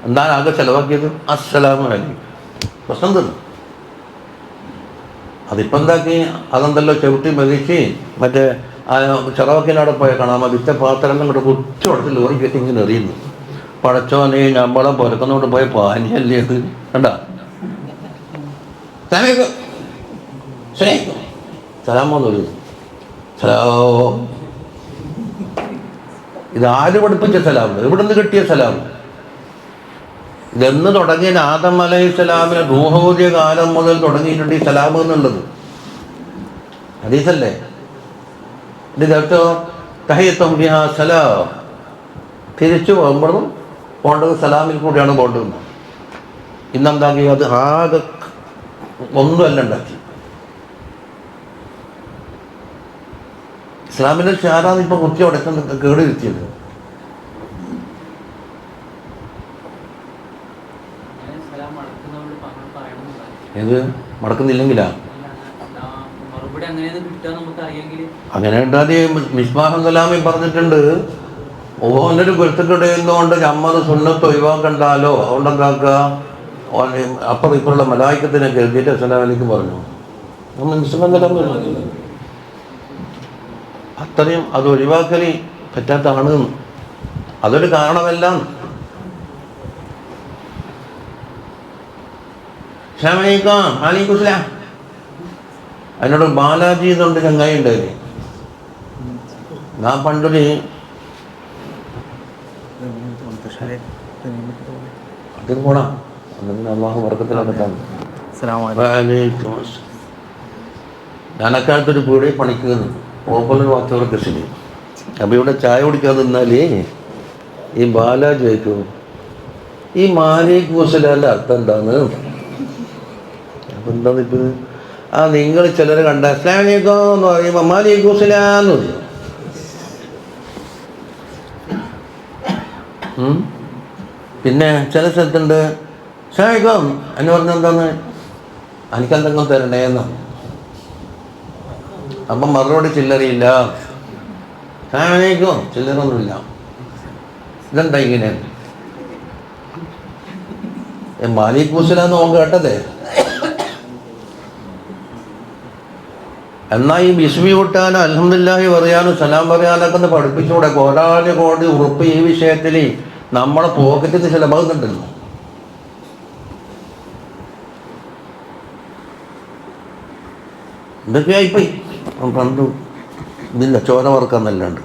എന്താണ് ആകെ ചെലവാക്കിയത്? അസ്സലാമു അലൈക്കും. പ്രശ്നം തീർന്നു. അതിപ്പോൾ എന്താക്കി? അതെന്തല്ലോ ചവിട്ടി മതിച്ച് മറ്റേ ചെറവക്കിനവിടെ പോയ കാണാം. വിറ്റ പാത്രം ഇങ്ങോട്ട് കുത്തി കൊടുത്ത് ലോറി കെട്ടി ഇങ്ങനെ എറിയുന്നു. പടച്ചോനെ നമ്മളെ പുരക്കുന്നോണ്ട് പോയ പാനിയല്ലേ അത്? കണ്ട സലാമോന്ന് പറയുന്നു. സലാമോ, ഇതാര് പഠിപ്പിച്ച സലാം? ഇവിടെ നിന്ന് കിട്ടിയ സലാം? ഇതെന്ന് തുടങ്ങിയ ആദം അലൈഹിസ്സലാമിനെ റൂഹോദിയ കാലം മുതൽ തുടങ്ങിയിട്ടുണ്ട് ഈ സലാം എന്നുള്ളത്. ഹദീസല്ലേ? ഇതിനകത്തോ തഹിയ്യത്തും ഫിഹാ സലാം, തിരിച്ചു പോകുമ്പോഴും പോകേണ്ടത് സലാമിൽ കൂടിയാണ് പോകേണ്ടത്. ഇന്നെന്താക്കി? അത് ആകെ ഒന്നുമല്ല ഉണ്ടാക്കി. ഇസ്ലാമിൻ്റെ ഷാരാന്ന് ഇപ്പം കുത്തി ഉടക്കുന്ന കേട് ഇരുത്തിയത്. ഏത് മടക്കുന്നില്ലെങ്കിലാ? അങ്ങനെ ഉണ്ടാതി മിസ്ബാഹ് സലാമി പറഞ്ഞിട്ടുണ്ട്. ഓനൊരു ഗുരുത്തക്കിടയുന്നതുകൊണ്ട് നമ്മത് സുന്നത്ത് ഒഴിവാക്കണ്ടാലോ, അതുകൊണ്ട് എന്താക്കുക? അപ്പുറം ഇപ്പുറമുള്ള മലായിക്കത്തിനെ കരുതിയിട്ട് അസ്സലാമലൈക്കും പറഞ്ഞു. അത്രയും അത് ഒഴിവാക്കല് പറ്റാത്തതാണ്. അതൊരു കാരണമെല്ലാം. അതിനോട് ബാലാജി എന്നുണ്ട് ചങ്ങായി ഉണ്ടായില്ലേ? ഞാൻ പണ്ടൊരു അതിന് പോണാ അള്ളാഹു വർക്കത്തിലാകത്താണ്. ഞാനക്കാലത്തൊരു പീടിക പണിക്കുന്നു, ഓപ്പലൊരു വാച്ചവർ കൃഷി. അപ്പോൾ ഇവിടെ ചായ കുടിക്കാൻ നിന്നാലേ ഈ ബാലാജി വയ്ക്കും, ഈ മാലിക് മുസ്ലാൻ്റെ അർത്ഥം എന്താണ്? അപ്പം എന്താന്ന് ഇപ്പം നിങ്ങൾ ചിലർ കണ്ട അസ്സലാമു അലൈക്കും എന്ന് പറയുമ്പോൾ മാലിക് മുസ്ലാന്ന് പറയും. പിന്നെ ചില സ്ഥലത്തുണ്ട് അസ്സലാമു എന്ന് പറഞ്ഞാൽ എന്താണ്? എനിക്കെന്തെങ്കിലും തരണേ എന്നാണ്. അപ്പം മറുപടി ചില്ലറിയില്ല. അസ്സലാമു അലൈക്കും ചില്ലറൊന്നുമില്ല. ഇതെന്താ ഇങ്ങനെ? മാലിക് മുസ്ലാന്ന് ഓൻ കേട്ടതേ. എന്നാൽ ഈ ബിസ്മി കൂട്ടാനും അൽഹംദുലില്ലാഹി പറയാനും സലാം പറയാനൊക്കെ ഒന്ന് പഠിപ്പിച്ചുകൂടെ? കോടാനുകോടി ഉറുപ്പ് ഈ വിഷയത്തിൽ നമ്മളെ പോക്കറ്റിൽ നിന്ന് ചിലവാകുന്നുണ്ടല്ലോ. എന്തൊക്കെയായിപ്പോയി. പണ്ട് ഇതില്ല, ചോര വറക്കാന്നല്ലാണ്ട്.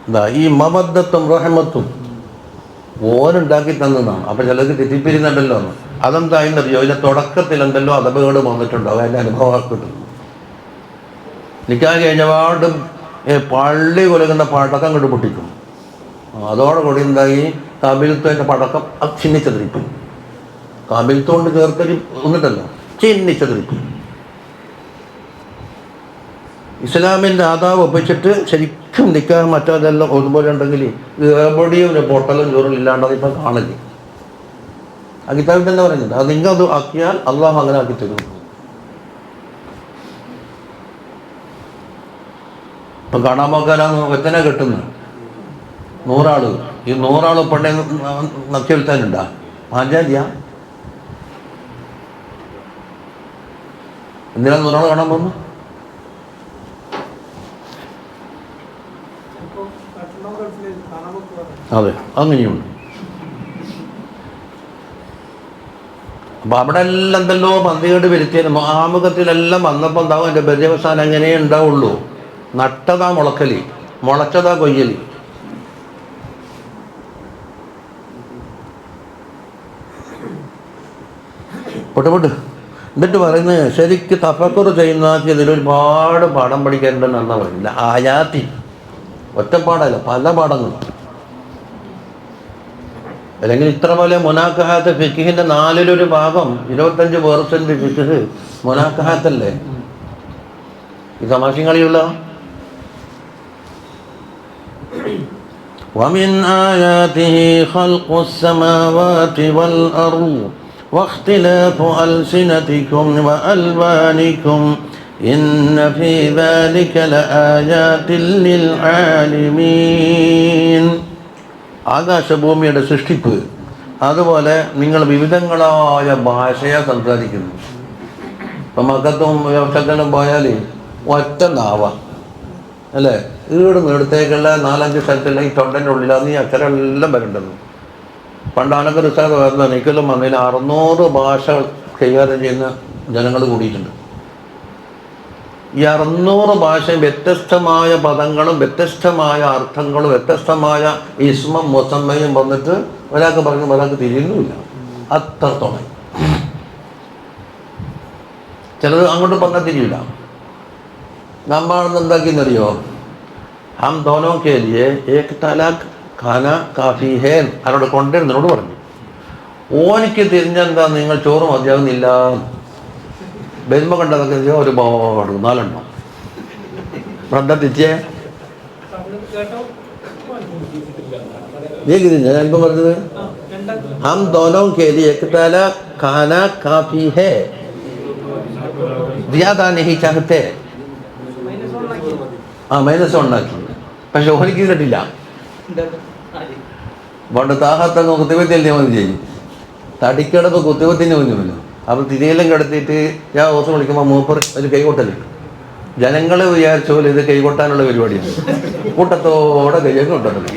എന്താ ഈ മവദ്ദത്തും റഹ്മത്തും ഓനുണ്ടാക്കി തന്നതാണ്. അപ്പം ചിലർക്ക് തെറ്റിപ്പിരിന്നുണ്ടല്ലോ. അതെന്തായെന്നറിയോ? ഇതിൻ്റെ തുടക്കത്തിൽ എന്തെല്ലോ അതപകേട് വന്നിട്ടുണ്ടാവും. അതിൻ്റെ അനുഭവം കിട്ടും. നിൽക്കാൻ കഴിഞ്ഞപാടും പള്ളി കൊലകുന്ന പടക്കം കൊണ്ട് പൊട്ടിക്കും. അതോടുകൂടി എന്തായി? കാബിലത്തിൻ്റെ പടക്കം ചിന്നിച്ചതിരിക്കും. കാബിലത്തോണ്ട് ചേർക്കൽ ഒന്നിട്ടല്ലോ, ചിന്നിച്ചതിരിക്കും. ഇസ്ലാമിൻ്റെ ആദാബ് ഒപ്പിച്ചിട്ട് ശരിക്കും നിൽക്കാൻ മറ്റതെല്ലാം ഒരുപോലെ ഉണ്ടെങ്കിൽ എവിടെയും പൊട്ടലും ചോറും ഇല്ലാണ്ടത് ഇപ്പം കാണില്ല. ആ കിതാബിൽ തന്നെ പറയുന്നുണ്ട്. അത് നിങ്ങൾ അത് ആക്കിയാൽ അള്ളാഹു അങ്ങനെ ആക്കി തരും. ഇപ്പം കാണാൻ പോക്കാനാണ് വെത്തനെ കെട്ടുന്നത് 100 ആള്. ഈ 100 ആള് പണ്ടേ നക്കി വെളുത്താനുണ്ടാ? പാഞ്ചാലിയാ? എന്തിനാണ് ഒരാൾ കാണാൻ പോകുന്നു? അതെ, അങ്ങനെയുണ്ട്. അപ്പം അവിടെ എല്ലാം എന്തെല്ലോ പന്തികേട് വരുത്തിയത് ആമുഖത്തിലെല്ലാം വന്നപ്പോൾ എന്താവും എൻ്റെ പര്യവസാനം എങ്ങനെ ഉണ്ടാവുള്ളൂ. നട്ടതാ മുളക്കലി, മുളച്ചതാ കൊയ്യലി. പൊട്ടുപൊട്ട് എന്നിട്ട് പറയുന്നത് ശരിക്ക് തഫക്കുർ ചെയ്യുന്ന ഇതിലൊരുപാട് പാഠം പഠിക്കേണ്ടതെന്നാ പറയുന്നില്ല. ആയാത്തി ഒറ്റപ്പാടല്ല, പല പാഠങ്ങൾ. അല്ലെങ്കിൽ ഇത്ര പോലെ മുനാക്കഹാത്ത് ഫിഖിന്റെ 4/1 ഭാഗം 25% ഫിഖ് മുനാക്കഹാത്തല്ലേ? ഈ തമാശയും കളിയുള്ള. ومن آياته خلق السماوات والأرض واختلاف ألسنتكم وألوانكم إن في ذلك لآيات للعالمين. ആകാശഭൂമിയുടെ സൃഷ്ടിപ്പ്, അതുപോലെ നിങ്ങൾ വിവിധങ്ങളായ ഭാഷയെ സംസാരിക്കുന്നു. ഇപ്പം മക്കത്തും വ്യവസ്ഥകളും പോയാൽ ഒറ്റ നാവ അല്ലേ? ഈട് നേടത്തേക്കുള്ള 4-5 സ്ഥലത്തുള്ള ഈ തൊണ്ടൻ്റെ ഉള്ളിലാണ് ഈ അക്ഷരമെല്ലാം വരേണ്ടത്. പണ്ടാനൊക്കെ റിസാർട്ട് വരുന്ന എനിക്കെല്ലാം വന്നതിൽ 600 ഭാഷ കൈകാര്യം ചെയ്യുന്ന ജനങ്ങൾ കൂടിയിട്ടുണ്ട്. ഈ 600 ഭാഷയും വ്യത്യസ്തമായ പദങ്ങളും വ്യത്യസ്തമായ അർത്ഥങ്ങളും വ്യത്യസ്തമായ ഇസ്മും മുസമ്മയും വന്നിട്ട് ഒരാൾക്ക് പറഞ്ഞു ഒരാൾക്ക് തിരിയുന്നുമില്ല. അത്രത്തോളം ചിലത് അങ്ങോട്ട് പറഞ്ഞാൽ തിരിയില്ല. നമ്മളെന്ന് എന്താക്കിയെന്നറിയോ? ഹം ദോനോ കെ ലിയേ ഏക് തലാഖ് ഖാന കാഫി ഹേ അവരോട് കൊണ്ടുവരുന്നതിനോട് പറഞ്ഞു. ഓനിക്ക് തിരിഞ്ഞെന്താ നിങ്ങൾ ചോറ് മതിയാകുന്നില്ല. ബെരുമ കണ്ടതൊക്കെ ഒരുപാട് 4 എണ്ണം. എന്താ തിരിച്ചേ നീ തിരിഞ്ഞ ഞാനിപ്പോൾ പറഞ്ഞത് ഹം ദോനോ കെ ലിയേ ഏക് തലാഖ് ഖാന കാഫി ഹേ ജ്യാദാ നഹീ ചാഹത്തെ. മൈനസ് ഉണ്ടാക്കി. പക്ഷെ ഓനിക്ക് കിട്ടില്ല. പണ്ട് താഹത്തങ്ങ് കുത്തിവത്തിയല്ലേ മതി ചെയ്യും. തടിക്കടപ്പ് കുത്തിവത്തിന് കുഞ്ഞുമല്ലോ. അപ്പോൾ തിരിയെല്ലാം കിടത്തിയിട്ട് ഞാൻ ഓസം വിളിക്കുമ്പോൾ മൂപ്പർ ഒരു കൈകൊട്ടല്. ജനങ്ങൾ വിചാരിച്ച പോലെ ഇത് കൈകൊട്ടാനുള്ള പരിപാടിയാണ്. കൂട്ടത്തോടെ കൈയൊക്കെ കൊണ്ടുവന്നു.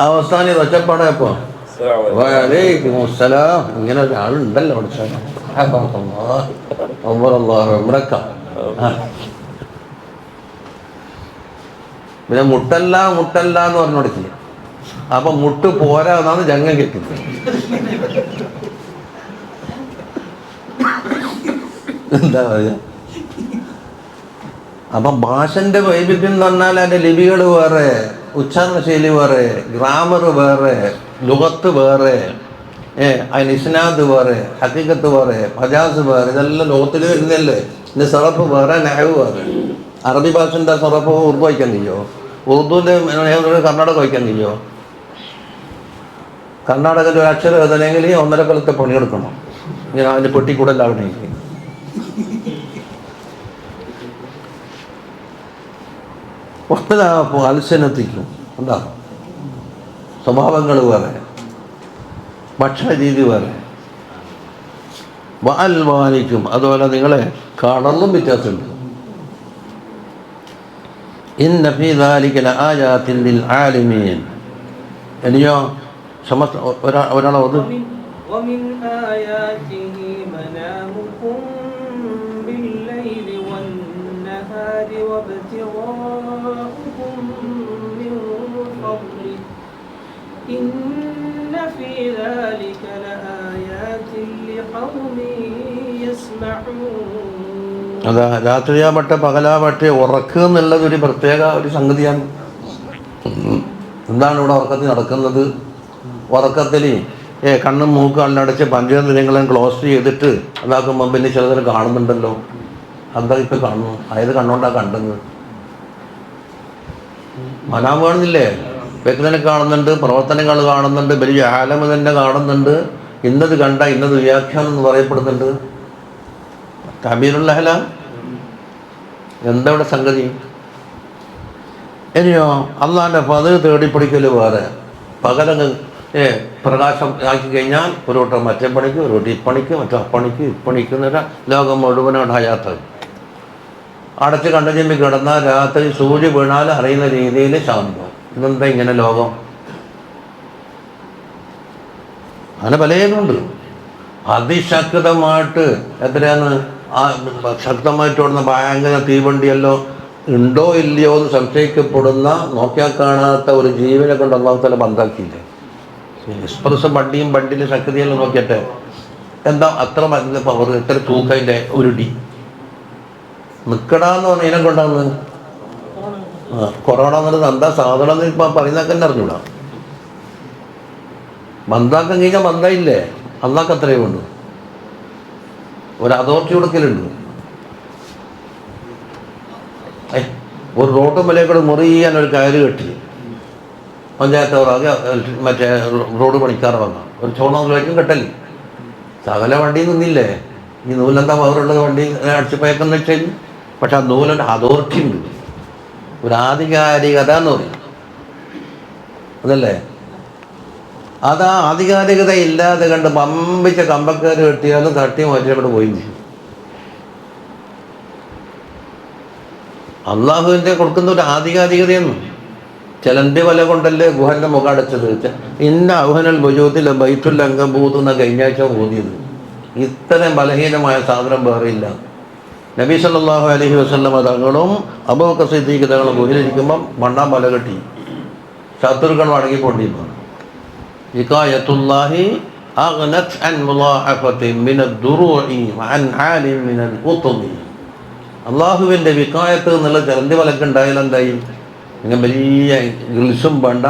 അവസാനം ഇത് ഒച്ചപ്പാടപ്പോൾ വലൈക്കുമുസ്സലാം ഇങ്ങനെ ഒരാളുണ്ടല്ലോ അവിടെ. പിന്നെ മുട്ടല്ല എന്ന് പറഞ്ഞു കൊടുക്കില്ല. അപ്പൊ മുട്ട് പോരാന്നാണ് ജങ്ങം കേൾക്കുന്നത്. എന്താ പറയുക? അപ്പം ഭാഷന്റെ വൈവിധ്യം എന്ന് പറഞ്ഞാൽ അതിൻ്റെ ലിപികൾ വേറെ, ഉച്ചാരണ ശൈലി വേറെ, ഗ്രാമർ വേറെ, ലുഗത്ത് വേറെ, അതിന് ഇസ്നാദ് വേറെ, ഹക്കീക്കത്ത് വേറെ, ഫജാസ് വേറെ. ഇതെല്ലാം ലോകത്തിൽ വരുന്നതല്ലേ. ഇതിൻ്റെ സറഫ് വേറെ, നഹവ് വേറെ. അറബി ഭാഷൻ്റെ സറഫ് ഉറുദു വായിക്കാൻ കഴിയുമോ? ഉറുദുവിൻ്റെ കർണാടക വായിക്കാൻ കഴിയുമോ? കർണാടകത്തിൽ ഒരു അക്ഷരം എഴുതണമെങ്കിൽ 1.5 കൊല്ലത്തെ പണിയെടുക്കണം. ഇങ്ങനെ അതിൻ്റെ പെട്ടിക്കൂടലാവണമെങ്കിൽ. അൽസനത്തിക്കും എന്താ സ്വഭാവങ്ങൾ വേറെ, ഭക്ഷണ രീതി വേറെ. വഅൽവാനിക്കും അതുപോലെ നിങ്ങളെ കളറിലും വ്യത്യാസമുണ്ട്. ഇന്ന ഫീ ദാലിക ലആയാത്തിൻ ലിൽ ആലിമീൻ. ഇനിയോ ഒരാളെ അത് ومن آياته منامكم بالليل والنهار وابتغاؤكم من فضله إن في ذلك لآيات لقوم يسمعون. അതാ രാത്രിയാവട്ടെ പകലാവട്ടെ ഉറക്കുക എന്നുള്ളത് ഒരു പ്രത്യേക ഒരു സംഗതിയാണ്. എന്താണ് ഇവിടെ ഉറക്കത്തിൽ നടക്കുന്നത്? ഉറക്കത്തിൽ കണ്ണും മൂക്കും അല്ലടച്ച് പഞ്ചേന്ദ്രിയങ്ങളും ക്ലോസ് ചെയ്തിട്ട് അതാക്കുമ്പോൾ പിന്നെ ചിലതിൽ കാണുന്നുണ്ടല്ലോ. എന്താ ഇപ്പം കാണുന്നു? ഏത് കണ്ണുകൊണ്ടാണ് കണ്ടത്? മനാം കാണുന്നില്ലേ? വ്യക്തിനെ കാണുന്നുണ്ട്, പ്രവർത്തനങ്ങൾ കാണുന്നുണ്ട്, വലിയ ആലമ തന്നെ കാണുന്നുണ്ട്. ഇന്നത് കണ്ട ഇന്നത് വ്യാഖ്യാനം എന്ന് പറയപ്പെടുന്നുണ്ട്. തബീറുൽ അഹ്ലാം എന്താ ഇവിടെ സംഗതി? ഇനിയോ അള്ളാൻ്റെ ഫദ്ൽ തേടിപ്പിടിക്കൽ വേറെ, പകലങ്ങ് പ്രകാശം ആക്കി കഴിഞ്ഞാൽ ഒരു വട്ടം മറ്റേ പണിക്ക്, ഒരു വട്ടം ഇപ്പണിക്ക്, മറ്റേ അപ്പണിക്ക്, ഇപ്പണിക്ക് എന്നിട്ട് ലോകം മുഴുവനാണ് ഹയാത്ത്. അടച്ച് കണ്ടു ചെമ്പി കിടന്നാൽ രാത്രി സൂര്യ വീണാൽ അറിയുന്ന രീതിയിൽ ശാന്തം. ഇതെന്താ ഇങ്ങനെ ലോകം? അങ്ങനെ പലതുണ്ട്. അതിശക്തമായിട്ട് എത്രയാന്ന് ശക്തമായിട്ട് ഓടുന്ന ഭയങ്കര തീവണ്ടിയല്ലോ ഉണ്ടോ ഇല്ലയോ എന്ന് സംശയിക്കപ്പെടുന്ന നോക്കിയാൽ കാണാത്ത ഒരു ജീവനെ കൊണ്ട് അള്ളാഹു തആല ബന്ധാക്കിയില്ലേ. എക്സ്പ്രസ് വണ്ടിൻ്റെ ശക്തിയെല്ലാം നോക്കിയിട്ട് എന്താ അത്ര മരുന്ന് പവർ, എത്ര തൂക്കതിൻ്റെ ഉരുടി നിൽക്കടാന്ന് പറഞ്ഞതിനെ കൊണ്ടാന്ന്. കൊറോണ എന്നുള്ളത് എന്താ സാധനം എന്ന് ഇപ്പം പറയുന്നതൊക്കെ തന്നെ അറിഞ്ഞൂടാ. ബന്ധാക്കാൻ കഴിഞ്ഞാൽ ബന്ധമില്ലേ, അള്ളാഹ്ക്ക് അത്രയും ഉണ്ട്. ഒരു അതോറിറ്റി കൊടുക്കലുണ്ട്. ഒരു റോഡ് മേലേക്കൂടെ മുറിയാൻ ഒരു കയറ് കെട്ടി പഞ്ചായത്ത് മറ്റേ റോഡ് പണിക്കാർ വന്ന ഒരു ചോണത്തിലേക്കും കെട്ടല്ലേ. സകല വണ്ടി നിന്നില്ലേ. ഈ നൂലെന്താ പവറുള്ളത് വണ്ടി അടിച്ചുപോയെന്ന് വെച്ചാൽ. പക്ഷെ ആ നൂലിൻ്റെ അതോറിറ്റി ഉണ്ട്, ഒരു ആധികാരികത എന്ന് പറയും. അതല്ലേ, അതാ ആധികാരികത ഇല്ലാതെ കണ്ട് പമ്പിച്ച കമ്പക്കാർ കെട്ടിയാലും തട്ടി മാറ്റിയവിടെ പോയി. അള്ളാഹുവിൻ്റെ കൊടുക്കുന്ന ഒരു ആധികാരികതയൊന്നും. ചിലൻ്റെ വല കൊണ്ടല്ലേ ഗുഹൻ്റെ മുഖം അടച്ചത്. ഇന്ന ഔഹനൽ ബുജൂത്തിൽ ബൈത്തുൽ അങ്കബൂത്ത് എന്ന കഴിഞ്ഞ ആഴ്ച ഓതിയത്. ഇത്രയും ബലഹീനമായ സാധനം വേറെയില്ല. നബി സല്ലല്ലാഹു അലൈഹി വസല്ലമ തങ്ങളും അബൂബക്കർ സിദ്ദീഖ് തങ്ങളും ഗുഹയിലിരിക്കുമ്പം മണ്ണാൻ വല കെട്ടി ശത്രുക്കൾ മടങ്ങിക്കൊണ്ടിരുന്നു. വികായത്തുല്ലാഹി അഗ്നത് അൻ മുളാഅഫത്തി മിനദ് ദുറൂഇ വഅൻ ആലിം മിനൽ ഉത്മി. അള്ളാഹുവിൻ്റെ വികായത്ത് എന്നുള്ള ചരന്തി വലക്കുണ്ടായാലും എന്തായി? ഇങ്ങനെ വലിയ ഗിൽസും വേണ്ട,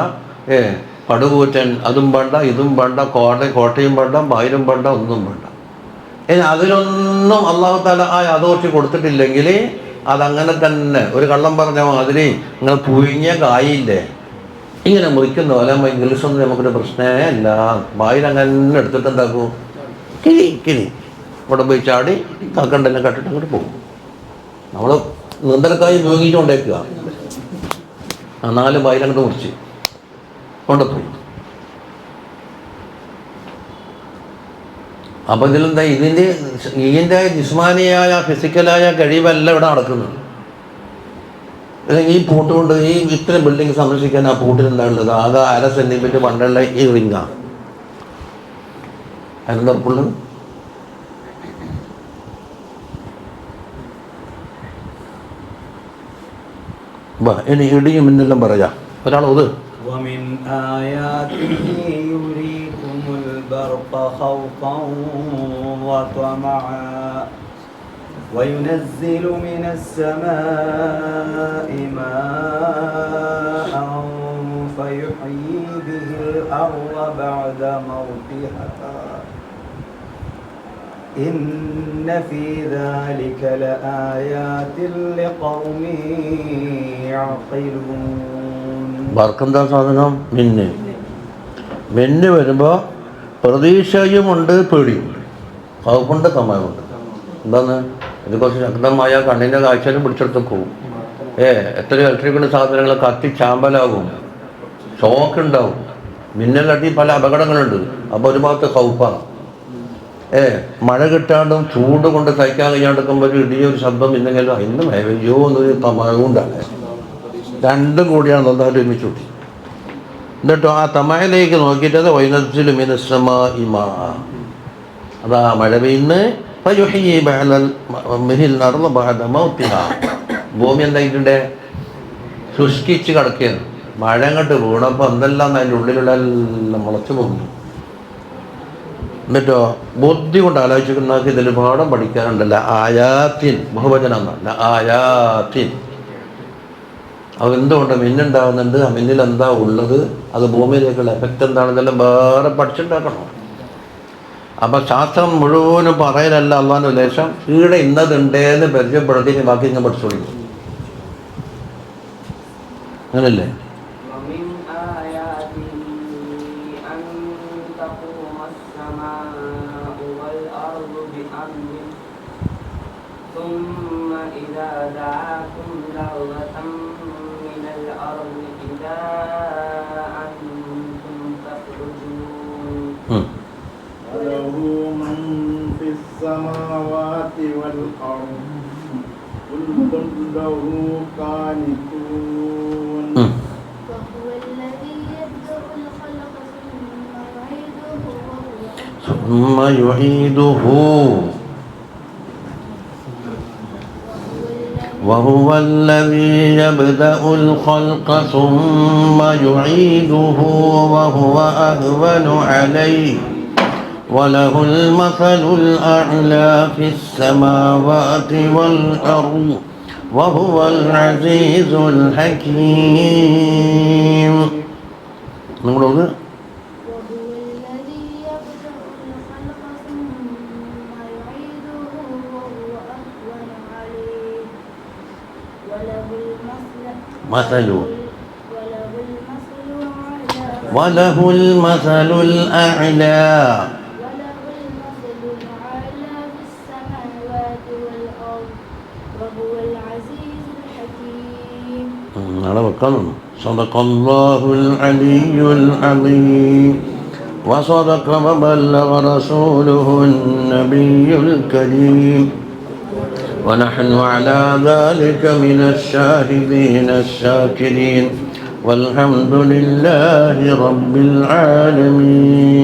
പടുകൂറ്റൻ അതും വേണ്ട, ഇതും വേണ്ട, കോട്ടയും വേണ്ട, ബായിലും വേണ്ട, ഒന്നും വേണ്ട. അതിലൊന്നും അള്ളാഹു തആല ആ അതോറിറ്റി കൊടുത്തിട്ടില്ലെങ്കിൽ അതങ്ങനെ തന്നെ ഒരു കള്ളം പറഞ്ഞ മാതിരി നിങ്ങൾ പുഴുങ്ങിയ കായില്ലേ ഇങ്ങനെ മുറിക്കുന്ന പോലെ ഗിൽസൊന്നും നമുക്കൊരു പ്രശ്നമേ അല്ല. ബായിലങ്ങനെ എടുത്തിട്ട് എന്താക്കും? കിഴി ഇവിടെ പോയി ചാടി കാക്കണ്ടെല്ലാം കട്ടിട്ട് അങ്ങോട്ട് പോകും. നമ്മൾ നീന്തലക്കായി ഉപയോഗിച്ചുകൊണ്ടേക്കുക. ആ 4 ബായിലങ്ങോട്ട് മുറിച്ച് കൊണ്ടുപോയി. അപ്പം ഇതിലെന്താ ഇതിൻ്റെ ജിസ്മാനിയായ ഫിസിക്കലായ കഴിവല്ല ഇവിടെ നടക്കുന്നത്. അല്ലെങ്കിൽ ഈ പൂട്ട് കൊണ്ട് ഈ ഇത്രയും ബിൽഡിംഗ് സംരക്ഷിക്കാൻ ആ പൂട്ടിനെന്താ ഉള്ളത്? ആകെ 1/2 സെൻറ്റിമീറ്റർ പണ്ടുള്ള ഈ റിങ്ങാണ്. അതിനെന്താ ഉറപ്പുള്ളത്? ഇനി ഇടിയും മിന്നെല്ലാം പറയാം. ഒരാളത് ومن آياته يريكم البرق خوفا وطمعا وينزل من السماء ماء فيحيي به الأرض بعد موتها إن في ذلك لآيات لقوم يعقلون. വർക്കെന്താ സാധനം? മിന്ന് വരുമ്പോൾ പ്രതീക്ഷയുമുണ്ട്, പേടിയുണ്ട്, ഹൗഫുണ്ട്, തമയുണ്ട്. എന്താണ് ഇത്? കുറച്ച് ശക്തമായ കണ്ണിൻ്റെ കാഴ്ചയിലും പിടിച്ചെടുത്ത് പോവും. എത്ര ഇലക്ട്രിക്കൽ സാധനങ്ങൾ കത്തി ചാമ്പലാകും, ഷോക്ക് ഉണ്ടാവും, മിന്നലടി പല അപകടങ്ങളുണ്ട്. അപ്പോൾ ഒരു ഭാഗത്ത് ഹൗഫാണ്. മഴ കിട്ടാണ്ടും ചൂട് കൊണ്ട് സഹിക്കാൻ കഴിയാണ്ടിരിക്കുമ്പോൾ ഒരു ഇടിയൊരു ശബ്ദം ഇന്നെങ്കിലും അതിന് മേവയോ എന്നൊരു തമയുണ്ടാണ്. രണ്ടും കൂടിയാണ് നന്നായിട്ട് ഒരുമിച്ച് കൂട്ടി. എന്നിട്ടോ ആ തമയിലേക്ക് നോക്കിയിട്ടത് വൈനസ്സിലും മിനസ്സമാഇ മാഅ. അതാ മഴ പെയ്യുന്ന് ഫയുഹ്യി ബിഹിൽ അർള ബഅദ മൗതിഹാ. ഭൂമി എന്തായിട്ടുണ്ട്? ശുഷ്കിച്ച് കിടക്കുകയാണ്. മഴ അങ്ങോട്ട് വീണപ്പോൾ എന്തെല്ലാം അതിൻ്റെ ഉള്ളിലുള്ള എല്ലാം മുളച്ചു പോകുന്നു. എന്നിട്ടോ ബുദ്ധി കൊണ്ട് ആലോചിക്കുന്നവർക്ക് ഇതിൽ പാഠം പഠിക്കാനുണ്ടല്ല. ആയാത്തിൻ ബഹുവചനം എന്നല്ല, ആയാത്തിൻ. അത് എന്തുകൊണ്ട് മിന്നുണ്ടാകുന്നുണ്ട്, ആ മിന്നിൽ എന്താ ഉള്ളത്, അത് ഭൂമിയിലേക്കുള്ള എഫക്റ്റ് എന്താണെന്നെല്ലാം വേറെ പഠിച്ചുണ്ടാക്കണം. അപ്പം ശാസ്ത്രം മുഴുവനും പറയലല്ല അള്ളാൻ്റെ ഉദ്ദേശം. ഈടെ ഇന്നതുണ്ടേന്ന് പരിചയപ്പെടുത്തി ബാക്കി ഞാൻ പഠിച്ചോളി. അങ്ങനല്ലേ? السماوات والأرض كل له قانتون وهو الذي يبدأ الخلق ثم يعيده وهو الذي يبدأ الخلق ثم يعيده وهو أهون عليه وله المثل الأعلى في السماوات والأرض وهو العزيز الحكيم. نقول وهو الذي يبدأ الخلق ثم يعيده وهو أهون عليه وله المثل الأعلى في السماوات والأرض وهو العزيز الحكيم. صدق الله العلي العظيم وصدق وبلغ رسوله النبي الكريم ونحن على ذلك من الشاهدين الشاكرين والحمد لله رب العالمين.